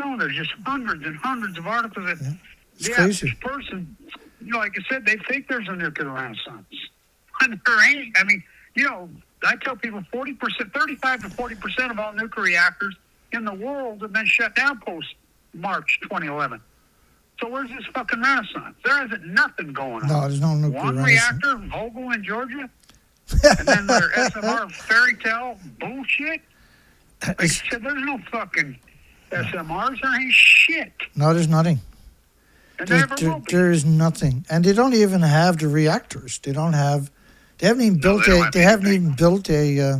No, there's just hundreds and hundreds of articles that It's the crazy. average person, like I said, they think there's a nuclear renaissance. And there ain't. I mean, I tell people 40%, 35 to 40% of all nuclear reactors in the world have been shut down post-March 2011. So where's this fucking renaissance? There isn't nothing going on. No, there's no nuclear One renaissance. reactor, Vogel in Georgia, and then their SMR fairy tale bullshit. They said there's no fucking SMRs. There ain't shit. No, there's nothing. And there never will be. There is nothing. And they don't even have the reactors. They haven't even built they haven't even built a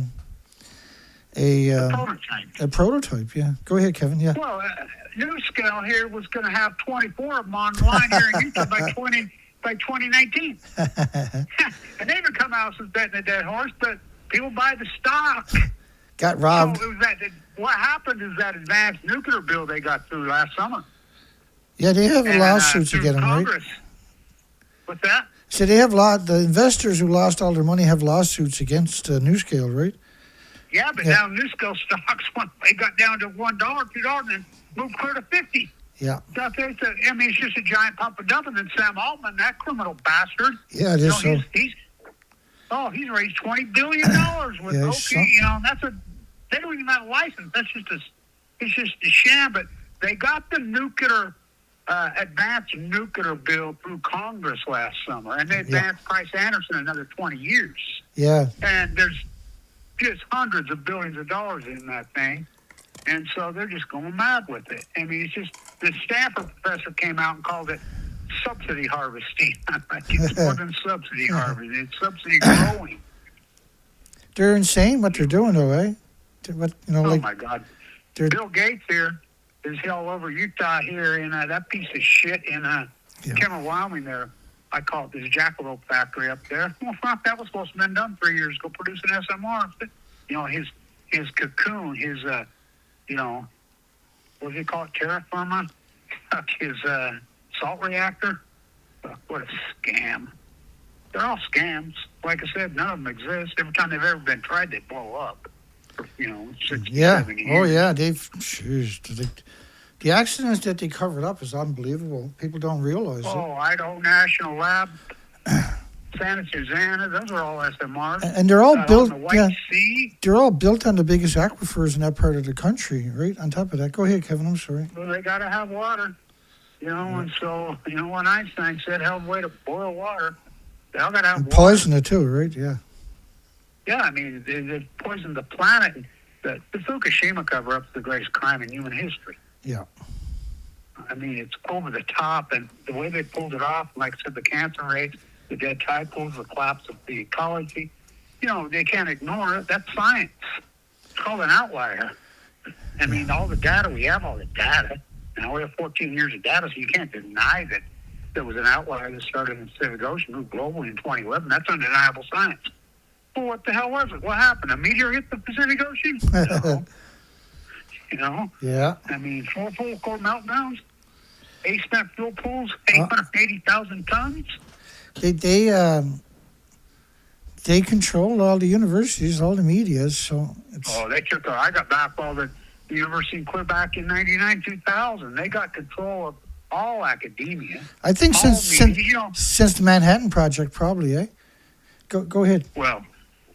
prototype. A prototype, yeah. Go ahead, Kevin, yeah. Well, NuScale here was going to have 24 of them online here in Utah by 2019. And they even come out as betting a dead horse, but people buy the stock. Got robbed. So what happened is that advanced nuclear bill they got through last summer. Yeah, they have lawsuits through against them, right? Congress. What's that? So they have the investors who lost all their money have lawsuits against NuScale, right? Yeah, but now NuScale stocks, they got down to $1, $2, and then moved clear to 50. Yeah. So it's just a giant pump and dump. And then Sam Altman, that criminal bastard. Yeah, it is so. He's raised $20 billion with they don't even have a license. It's just a sham. But they got the nuclear, advanced nuclear bill through Congress last summer, and they advanced Price Anderson another 20 years. Yeah. And there's just hundreds of billions of dollars in that thing. And so they're just going mad with it. I mean, it's just the Stanford professor came out and called it subsidy harvesting. It's more than subsidy harvesting. It's subsidy growing. They're insane what they're doing, though, eh? Oh, my God. Bill Gates here is all over Utah here in that piece of shit in Kemmer, Wyoming there. I call it this jackalope factory up there. Well, that was supposed to have been done 3 years ago, producing SMRs. His cocoon, his, what do you call it, terra firma? His salt reactor. What a scam. They're all scams. Like I said, none of them exist. Every time they've ever been tried, they blow up. 6 7 years. Oh, yeah. The accidents that they covered up is unbelievable. People don't realize it. Idaho National Lab, Santa Susana, those are all SMRs. And they're all built. On the White Sea. They're all built on the biggest aquifers in that part of the country, right? On top of that, go ahead, Kevin. I'm sorry. Well, they got to have water, and so when Einstein said, "Hell, way to boil water," they all got to have And water. poison it too, right? Yeah. Yeah, I mean, they poisoned the planet. The Fukushima cover-up is the greatest crime in human history. Yeah. I mean, it's over the top, and the way they pulled it off, like I said, the cancer rates, the dead tide pools, the collapse of the ecology, they can't ignore it. That's science. It's called an outlier. I mean, all the data, we have all the data. Now we have 14 years of data, so you can't deny that there was an outlier that started in the Pacific Ocean, moved globally in 2011. That's undeniable science. Well, what the hell was it? What happened? A meteor hit the Pacific Ocean? No. Yeah. I mean, 4 full core meltdowns, 8 spent fuel pools, 880,000 tons. They control all the universities, all the media, so it's... Oh, they took... I got back all the university in clear back in 99, 2000. They got control of all academia. I think since the Manhattan Project, probably, eh? Go ahead. Well,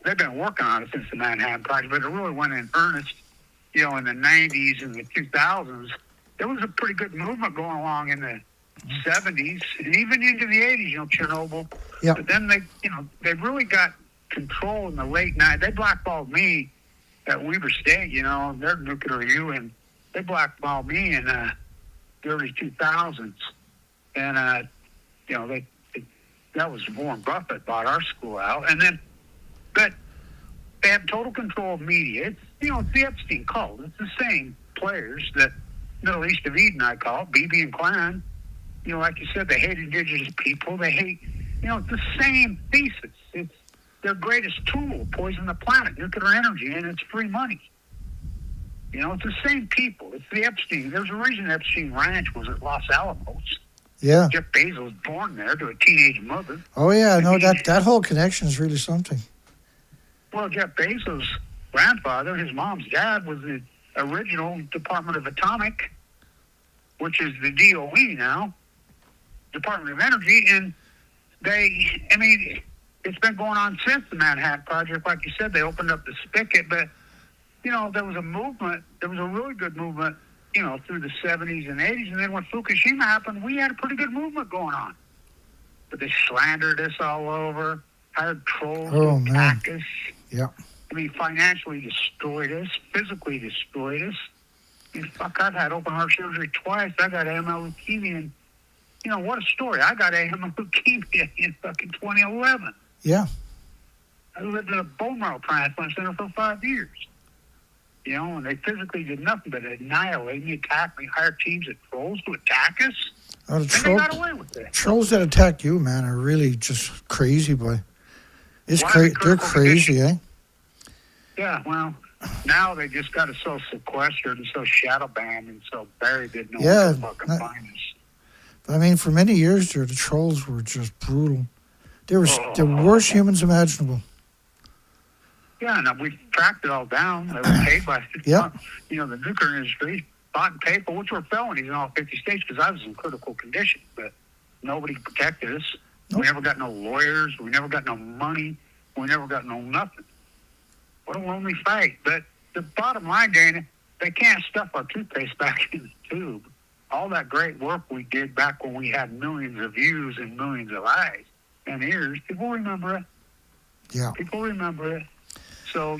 they've been working on it since the Manhattan Project, but it really went in earnest, in the 90s and the 2000s. There was a pretty good movement going along in the 70s and even into the 80s, Chernobyl. Yeah. But then they really got control in the late 90s. They blackballed me at Weber State, their nuclear review, and they blackballed me in the early 2000s. And, that was Warren Buffett bought our school out. And then, but they have total control of media. It's the Epstein cult. It's the same players that Middle East of Eden, I call it, BB and Klan. Like you said, they hate indigenous people. They hate, it's the same thesis. It's their greatest tool, poison the planet, nuclear energy, and it's free money. It's the same people. It's the Epstein. There's a reason Epstein Ranch was at Los Alamos. Yeah. Jeff Bezos was born there to a teenage mother. Oh, yeah. No, that whole connection is really something. Well, Jeff Bezos' grandfather, his mom's dad, was the original Department of Atomic, which is the DOE now, Department of Energy, and it's been going on since the Manhattan Project. Like you said, they opened up the spigot, but, there was a movement, there was a really good movement, through the 70s and 80s, and then when Fukushima happened, we had a pretty good movement going on. But they slandered us all over, hired trolls to attack us. Yeah. Financially destroyed us, physically destroyed us. I've had open heart surgery twice. I got AML leukemia, and, what a story. I got AML leukemia in fucking 2011. Yeah. I lived in a bone marrow transplant center for 5 years. And they physically did nothing but annihilate me, attack me, hire teams of trolls to attack us. Oh, they got away with it. Trolls that attack you, man, are really just crazy, boy. They're crazy, eh? Yeah, well, now they just got us so sequestered and so shadow banned and so buried that no one can fucking find us. For many years there, the trolls were just brutal. They were the worst humans imaginable. Yeah, and we tracked it all down. They were paid by, the nuclear industry, bought and paid for, which were felonies in all 50 states because I was in critical condition. But nobody protected us. Nope. We never got no lawyers. We never got no money. We never got no nothing. What a lonely fight. But the bottom line, Dana, they can't stuff our toothpaste back in the tube. All that great work we did back when we had millions of views and millions of eyes and ears, people remember it. Yeah. People remember it. So,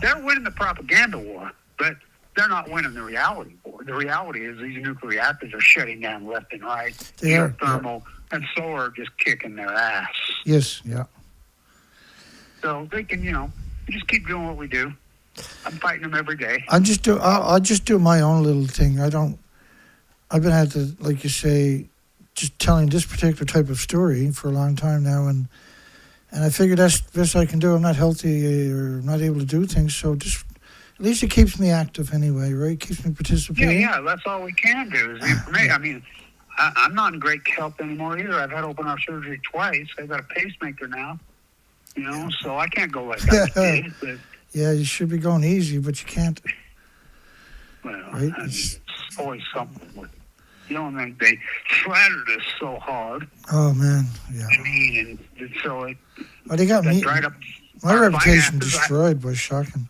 they're winning the propaganda war, but they're not winning the reality war. The reality is these nuclear reactors are shutting down left and right. They are. Thermal and solar are just kicking their ass. Yes, yeah. So they can, just keep doing what we do. I'm fighting them every day. I'll just do my own little thing. I've been at the, like you say, just telling this particular type of story for a long time now, and I figured that's the best I can do. I'm not healthy or not able to do things, so just at least it keeps me active anyway, right? Keeps me participating. Yeah, that's all we can do is information. I'm not in great health anymore either. I've had open heart surgery twice. I've got a pacemaker now, so I can't go like I did. But, yeah, you should be going easy, but you can't. Well, right? it's always something with And then they flattered us so hard. Oh, man, yeah. I mean, and so it They got me. dried up My our reputation finances. destroyed was shocking.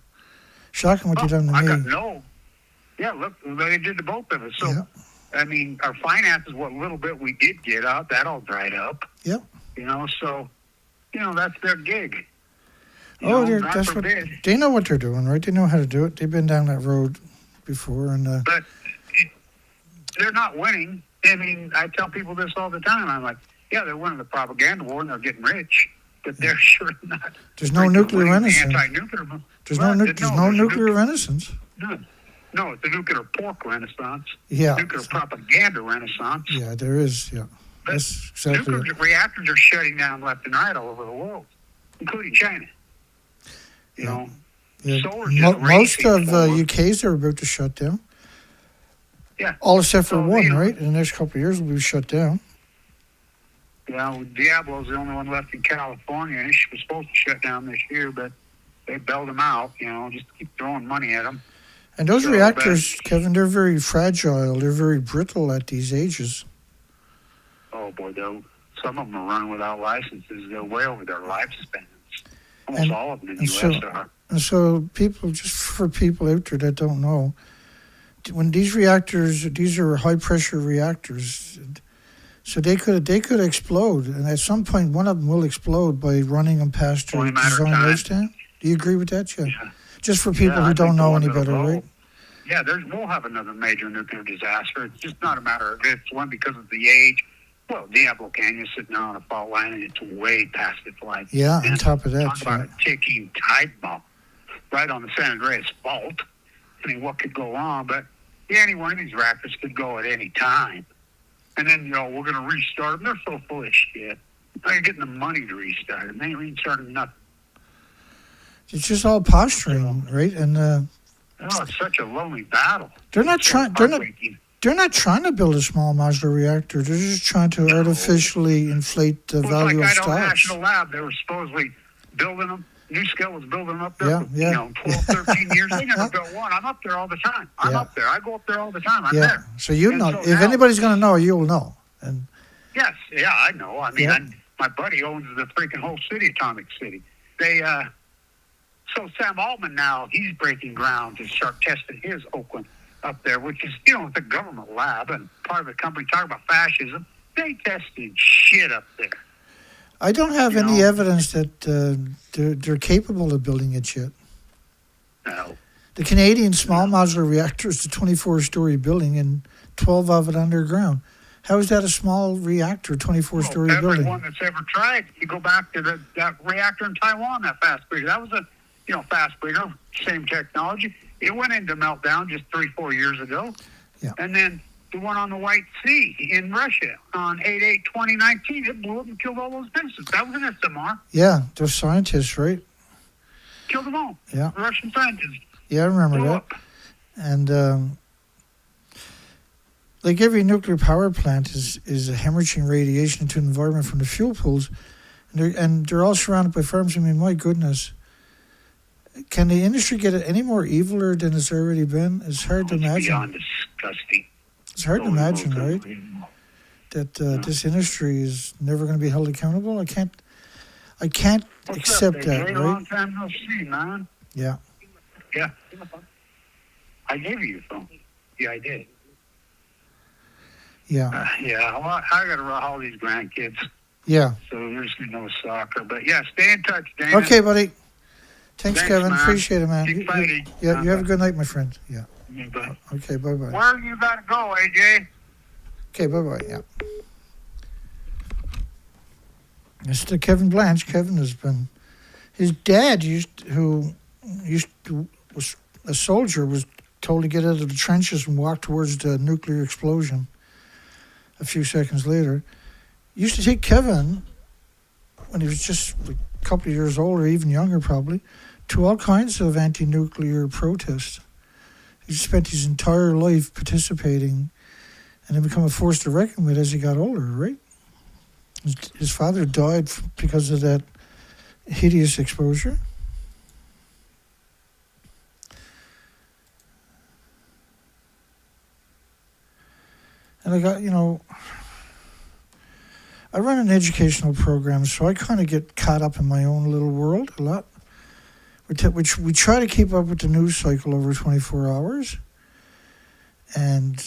Shocking what you done to I me. got no. Yeah, look, they did to both of us. So, Yeah. I mean, our finances, what little bit we did get out, that all dried up. Yep. So, that's their gig. That's what they know what they're doing, right? They know how to do it. They've been down that road before, and But they're not winning. I mean, I tell people this all the time. I'm like, yeah, they're winning the propaganda war and they're getting rich, but they're sure not. There's no nuclear renaissance. Anti-nuclear. There's no nuclear renaissance. No, it's a nuclear pork renaissance. Yeah. Nuclear propaganda renaissance. Yeah, there is. Yeah, But that's exactly nuclear it. reactors are shutting down left and right all over the world, including China. Yeah. Solar just Most racing of forward. UK's are about to shut down. Yeah. All except for So, one, right? In the next couple of years, will be shut down. Diablo's the only one left in California, and she was supposed to shut down this year, but they bailed them out, just to keep throwing money at them. And those reactors, Kevin, they're very fragile. They're very brittle at these ages. Oh, boy, some of them are running without licenses. They're way over their lifespans. Almost all of them in the U.S. are. And so just for people out there that don't know, when these reactors, these are high-pressure reactors, so they could explode. And at some point, one of them will explode by running them past their design lifespan. Do you agree with that, yeah? Just for people who don't know any better, right? Yeah, we'll have another major nuclear disaster. It's just not a matter of if, one, because of the age. Well, Diablo Canyon's sitting on a fault line, and it's way past its life. Yeah, on top of that. Talk about a ticking time bomb right on the San Andreas fault. I mean, what could go wrong? But any one of these reactors could go at any time. And then, we're going to restart them. They're so full of shit. Now you're getting the money to restart them. They ain't restarting nothing. It's just all posturing, right? And it's such a lonely battle. They're not trying to build a small modular reactor. They're just trying to artificially inflate the value of Idaho stocks. National Lab, they were supposedly building them. NuScale was building them up there for 12, 13 years. They never built one. I'm up there all the time. I'm up there. I go up there all the time. I'm there. So you know. So if anybody's going to know, you'll know. And yes, I know. I mean, my buddy owns the freaking whole city, Atomic City. So Sam Altman now, he's breaking ground to start testing his Oakland up there, which is, it's a government lab and part of the company. Talking about fascism, they tested shit up there. I don't have any evidence that they're capable of building it yet. No. The Canadian small modular reactor is a 24-story building and 12 of it underground. How is that a small reactor, 24-story building? Everyone that's ever tried, you go back to that reactor in Taiwan, that fast breeder. That was a fast breeder, same technology. It went into meltdown just 3-4 years ago. Yeah. And then the one on the White Sea in Russia on 8/8/2019, it blew up and killed all those businesses. That was an SMR. Yeah, those scientists, right? Killed them all. Yeah. Russian scientists. Yeah, I remember blew that. up. And like every nuclear power plant is hemorrhaging radiation into the environment from the fuel pools, and they're all surrounded by farms. I mean, my goodness. Can the industry get any more eviler than it's already been? It's hard to imagine. Beyond disgusting. It's hard to imagine, right? That this industry is never going to be held accountable. I can't accept that, right? Long time no see, man. Yeah. Yeah. I gave you your phone. Yeah, I did. Yeah. Well, I got to all these grandkids. Yeah. So there's no soccer. But yeah, stay in touch, Dana. Okay, buddy. Thanks, Kevin. man. Appreciate it, man. Keep fighting. You have a good night, my friend. Yeah. Bye. Okay, bye-bye. Where you got to go, AJ? Okay, bye-bye, yeah. Mr. Kevin Blanche. Kevin has been... His dad, was a soldier, was told to get out of the trenches and walk towards the nuclear explosion a few seconds later. Used to take Kevin, when he was just a couple of years older, even younger probably, to all kinds of anti-nuclear protests. He spent his entire life participating and then become a force to reckon with as he got older, right? His father died because of that hideous exposure. And I got, I run an educational program, so I kind of get caught up in my own little world a lot. Which we try to keep up with the news cycle over 24 hours. And,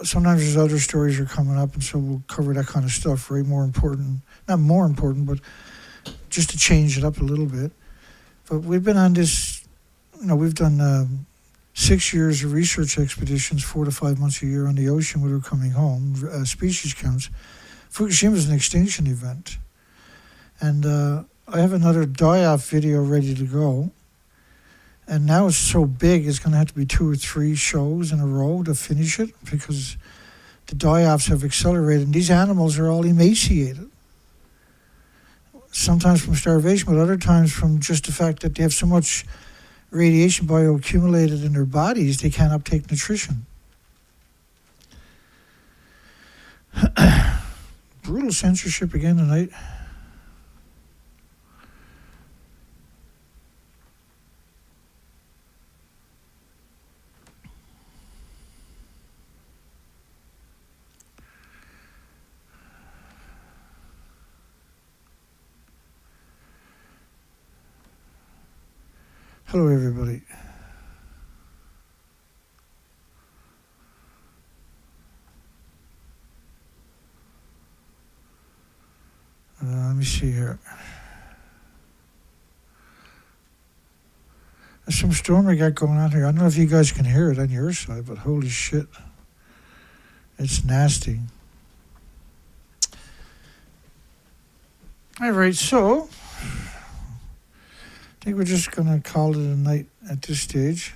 sometimes there's other stories are coming up, and so we'll cover that kind of stuff, right? Not more important, but just to change it up a little bit. But we've been on this, we've done 6 years of research expeditions, 4 to 5 months a year on the ocean when we're coming home, species counts. Fukushima is an extinction event. And I have another die-off video ready to go. And now it's so big, it's going to have to be 2 or 3 shows in a row to finish it because the die-offs have accelerated. And these animals are all emaciated. Sometimes from starvation, but other times from just the fact that they have so much radiation bioaccumulated in their bodies, they can't uptake nutrition. Brutal censorship again tonight. Hello, everybody. Let me see here. There's some storm we got going on here. I don't know if you guys can hear it on your side, but holy shit. It's nasty. All right, so I think we're just going to call it a night at this stage.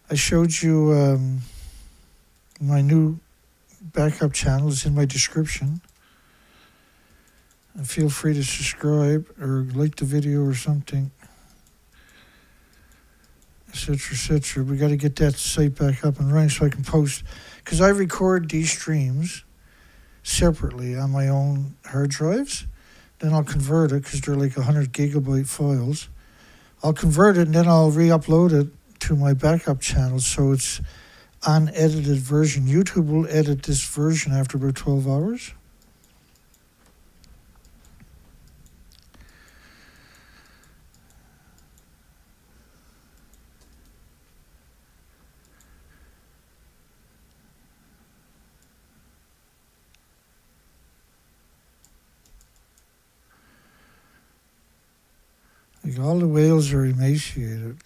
I showed you my new backup channel. It's in my description. And feel free to subscribe or like the video or something, etc., etc. We got to get that site back up and running so I can post. Because I record these streams separately on my own hard drives. Then I'll convert it because they're like 100 gigabyte files. I'll convert it and then I'll re-upload it to my backup channel so it's unedited version. YouTube will edit this version after about 12 hours. Like all the whales are emaciated.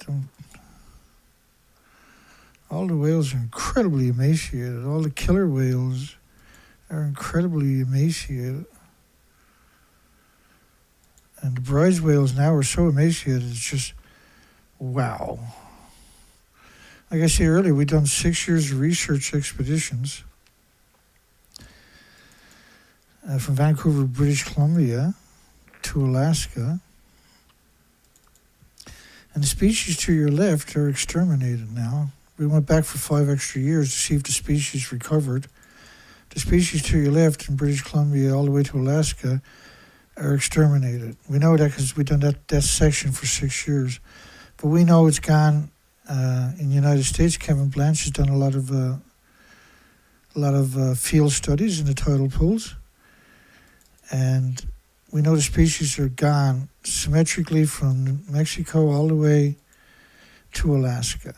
All the whales are incredibly emaciated. All the killer whales are incredibly emaciated. And the prize whales now are so emaciated, it's just, wow. Like I said earlier, we've done 6 years of research expeditions from Vancouver, British Columbia to Alaska. And the species to your left are exterminated now. We went back for 5 extra years to see if the species recovered. The species to your left in British Columbia all the way to Alaska are exterminated. We know that because we've done that section for 6 years. But we know it's gone in the United States. Kevin Blanche has done a lot of field studies in the tidal pools. And we know the species are gone symmetrically from Mexico all the way to Alaska.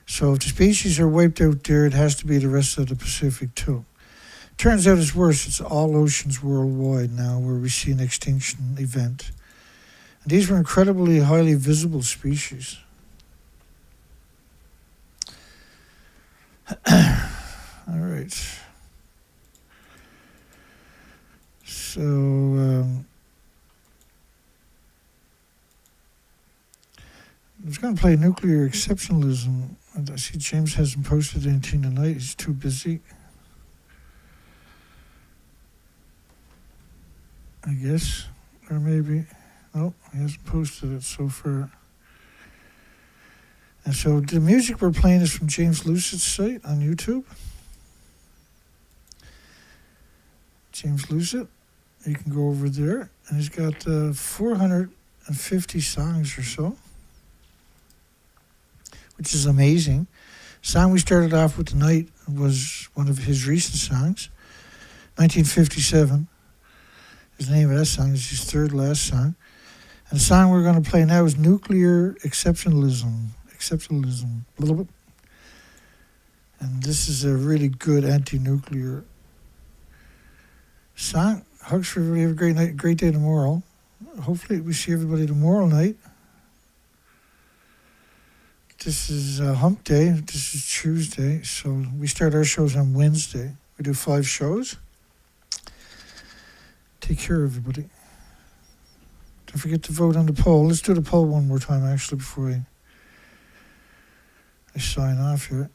So if the species are wiped out there, it has to be the rest of the Pacific too. Turns out it's worse. It's all oceans worldwide now where we see an extinction event. And these were incredibly highly visible species. All right. So, I was going to play nuclear exceptionalism. I see James hasn't posted anything tonight. He's too busy, I guess. Or maybe, no, he hasn't posted it so far. And so the music we're playing is from James Lucett's site on YouTube. James Lucett. You can go over there, and he's got 450 songs or so, which is amazing. Song we started off with tonight was one of his recent songs, 1957. Is the name of that song. It's his third last song. And the song we're going to play now is Nuclear Exceptionalism. Blah, blah, blah. And this is a really good anti-nuclear song. Hugs for everybody. Have a great night, great day tomorrow. Hopefully we see everybody tomorrow night. This is hump day. This is Tuesday. So we start our shows on Wednesday. We do 5 shows. Take care, everybody. Don't forget to vote on the poll. Let's do the poll one more time, actually, before I sign off here.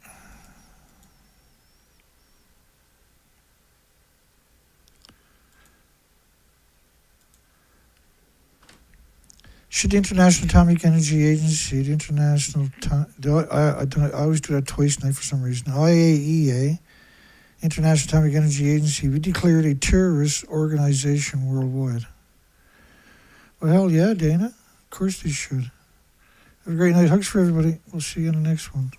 Should the International Atomic Energy Agency, the International... I always do that twice tonight for some reason. IAEA, International Atomic Energy Agency, be declared a terrorist organization worldwide? Well, hell yeah, Dana. Of course they should. Have a great night. Hugs for everybody. We'll see you in the next one.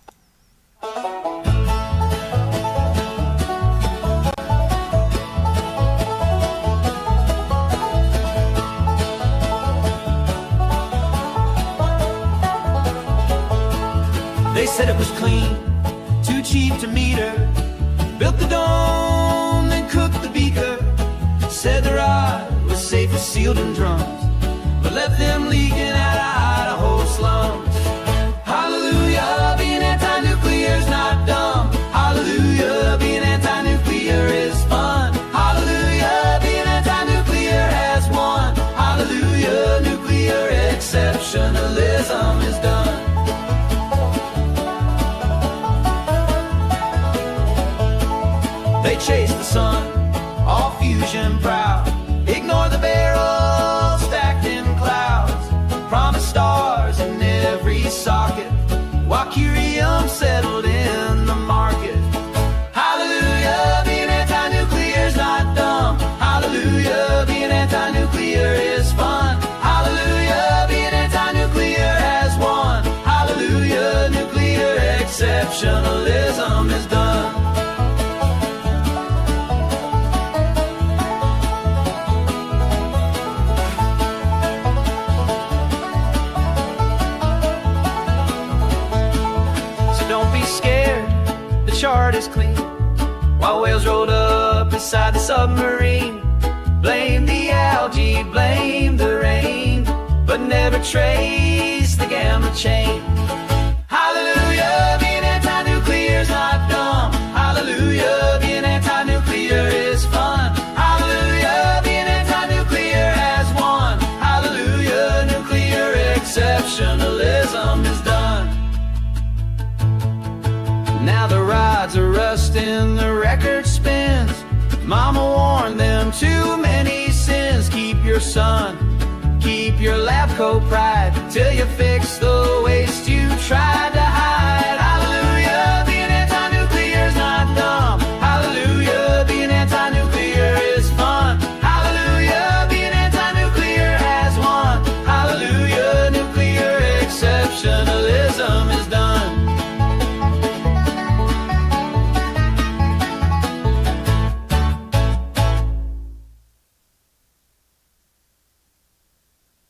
They said it was clean, too cheap to meter. Built the dome, then cooked the beaker. Said the rod was safe as sealed in drums, but left them leaking out of Idaho slums. Hallelujah, being anti-nuclear's not dumb. Hallelujah, being anti-nuclear is fun. Hallelujah, being anti-nuclear has won. Hallelujah, nuclear exceptionalism is done. They chase the sun, all fusion proud. Ignore the barrels stacked in clouds. Promise stars in every socket, while curium settled in the market. Hallelujah, being anti-nuclear's not dumb. Hallelujah, being anti-nuclear is fun. Hallelujah, being anti-nuclear has won. Hallelujah, nuclear exceptionalism is done. Chart is clean, while whales rolled up beside the submarine. Blame the algae, blame the rain, but never trace the gamma chain. Hallelujah, being anti-nuclear's not dumb. Hallelujah, being anti-nuclear is fun. Hallelujah, being anti-nuclear has won. Hallelujah, nuclear exceptionalism is done. Now the rods are rusting, the record spins. Mama warned them, too many sins. Keep your sun, keep your lab coat pride, till you fix the waste you tried.